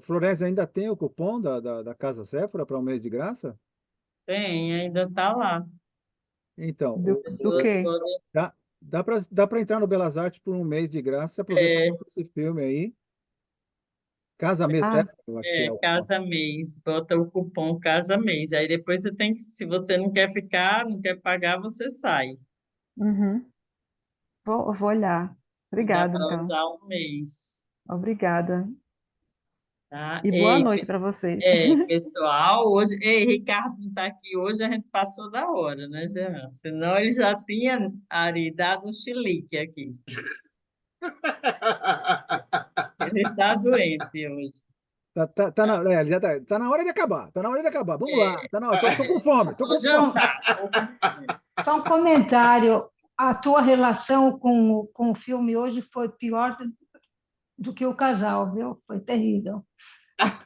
Florença ainda tem o cupom da Casa Sephora para um mês de graça? Tem, ainda está lá. Então, Do Pessoas quê? podem. dá para entrar no Belas Artes por um mês de graça. Aproveita É, esse filme aí. Casa Mês Ah, Sephora, eu acho que é o cupom. Casa mês, bota o cupom Casa mês. Aí depois você tem que, se você não quer ficar, não quer pagar, você sai. uhum, vou olhar. E dá Obrigada, para então. usar um mês, Obrigada. tá? E boa noite para vocês. Pessoal, hoje, ei, Ricardo não está aqui hoje, a gente passou da hora, né, Jean? Senão ele já tinha, Ari, dado um chilique aqui. Ele está doente hoje. Já tá na hora de acabar. Tá na hora de acabar. Vamos lá. Tá na hora. Tô com fome. Tô com Vou fome. Só, jantar. Tô com fome. só um comentário. A tua relação com o filme hoje foi pior do que o casal, viu? Foi terrível.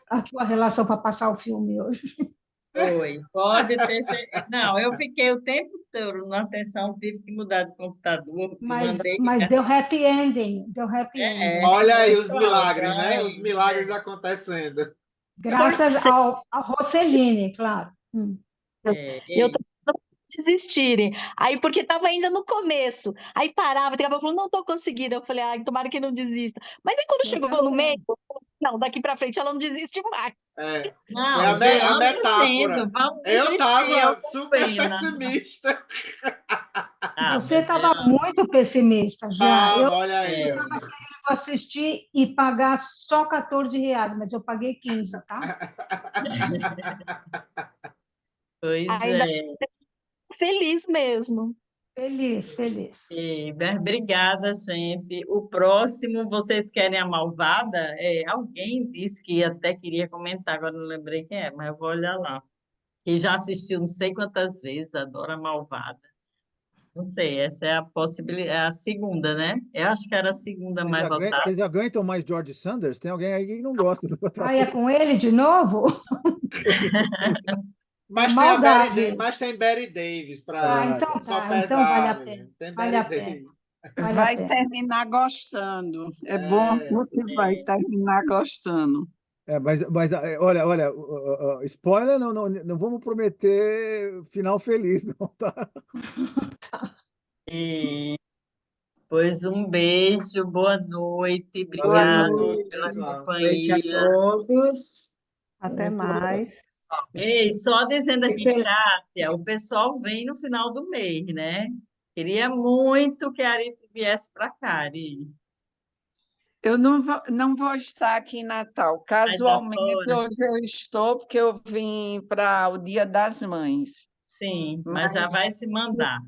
A tua relação para passar o filme hoje. Foi, pode ter. Não, eu fiquei o tempo todo na atenção, tive que mudar de computador, mandei. Mas deu happy ending. Deu happy ending. Olha aí os Pessoal, milagres, né? Os ganhe, milagres acontecendo. Graças Torcer. ao Rossellini, claro. Eu ei, tô desistirem. Aí, porque estava ainda no começo. Aí parava, acabava falando, não estou conseguindo. Eu falei, ai, tomara que não desista. Mas aí quando Eu chegou no meio, também. não, daqui para frente ela não desiste mais. É, foi não, a Jean dizendo, metáfora. vamos Eu desistir, eu tava com super pena. pessimista. Ah, Você mas estava muito pessimista já. Eu Tava, olha é, aí. estava querendo assistir e pagar só R$ 14, mas eu paguei 15, tá? pois Ainda é. feliz mesmo. Feliz, feliz. Mas obrigada, gente. O próximo, vocês querem a Malvada? Alguém disse que até queria comentar, agora não lembrei quem é, mas eu vou olhar lá. Que já assistiu não sei quantas vezes, adora a Malvada. Não sei, essa é a possibilidade, é a segunda, né? Eu acho que era a segunda mais votada. Vocês aguentam mais George Sanders? Tem alguém aí que não gosta do Ah, é ator. com ele de novo? É maldade. Mas tem Betty Davis Ah, para Ah, então pessoal tá. Então vale a pesado. pena. Tem Vale a Betty pena. Davis. Vale a Vai pena. terminar gostando. É bom É, porque vai terminar gostando. olha, spoiler, não vamos prometer final feliz, não, tá? E, pois um beijo, boa noite, boa obrigada noite, pela pessoal. Noite a companhia. todos. Até Muito bom. mais. Ei, só dizendo E aqui, Kátia, o pessoal vem no final do mês, né? Queria muito que a Arita viesse para cá, Ari. Eu não vou estar aqui em Natal. Vai estar Casualmente, fora? hoje eu estou, porque eu vim para o Dia das Mães. Sim, mas já Mas vai se mandar.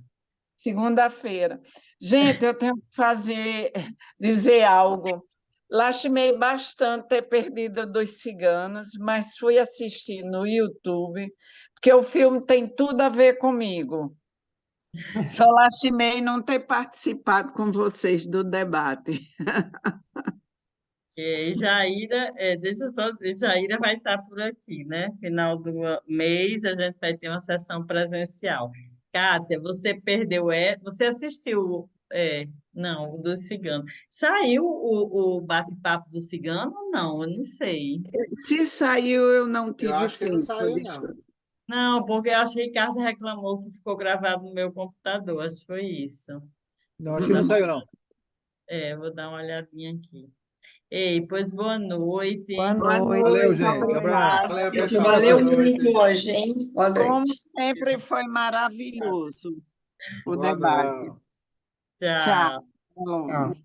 segunda-feira. Gente, eu tenho que dizer algo. Lastimei bastante ter perdido dos ciganos, mas fui assistir no YouTube, porque o filme tem tudo a ver comigo. Só lastimei não ter participado com vocês do debate. E Jaira, deixa eu só, Jaira vai estar por aqui, né? Final do mês a gente vai ter uma sessão presencial. Kátia, você perdeu, você assistiu, não, o do Cigano. Saiu o bate-papo do Cigano ou não? Eu não sei. Se saiu, eu não Eu tive acho que não tempo saiu, de não. Não, porque eu acho que Ricardo reclamou que ficou gravado no meu computador, acho que foi isso. Não, acho Vou que dar não uma, saiu, não. vou dar uma olhadinha aqui. Ei, pois boa noite. Boa Boa noite. Valeu, noite, gente. obrigada. Abraço. Valeu, Gente, pessoal. Boa valeu noite. muito hoje, hein? Boa Como noite. sempre, foi maravilhoso o Boa debate. noite. Tchau. Tchau. Até logo. Tchau.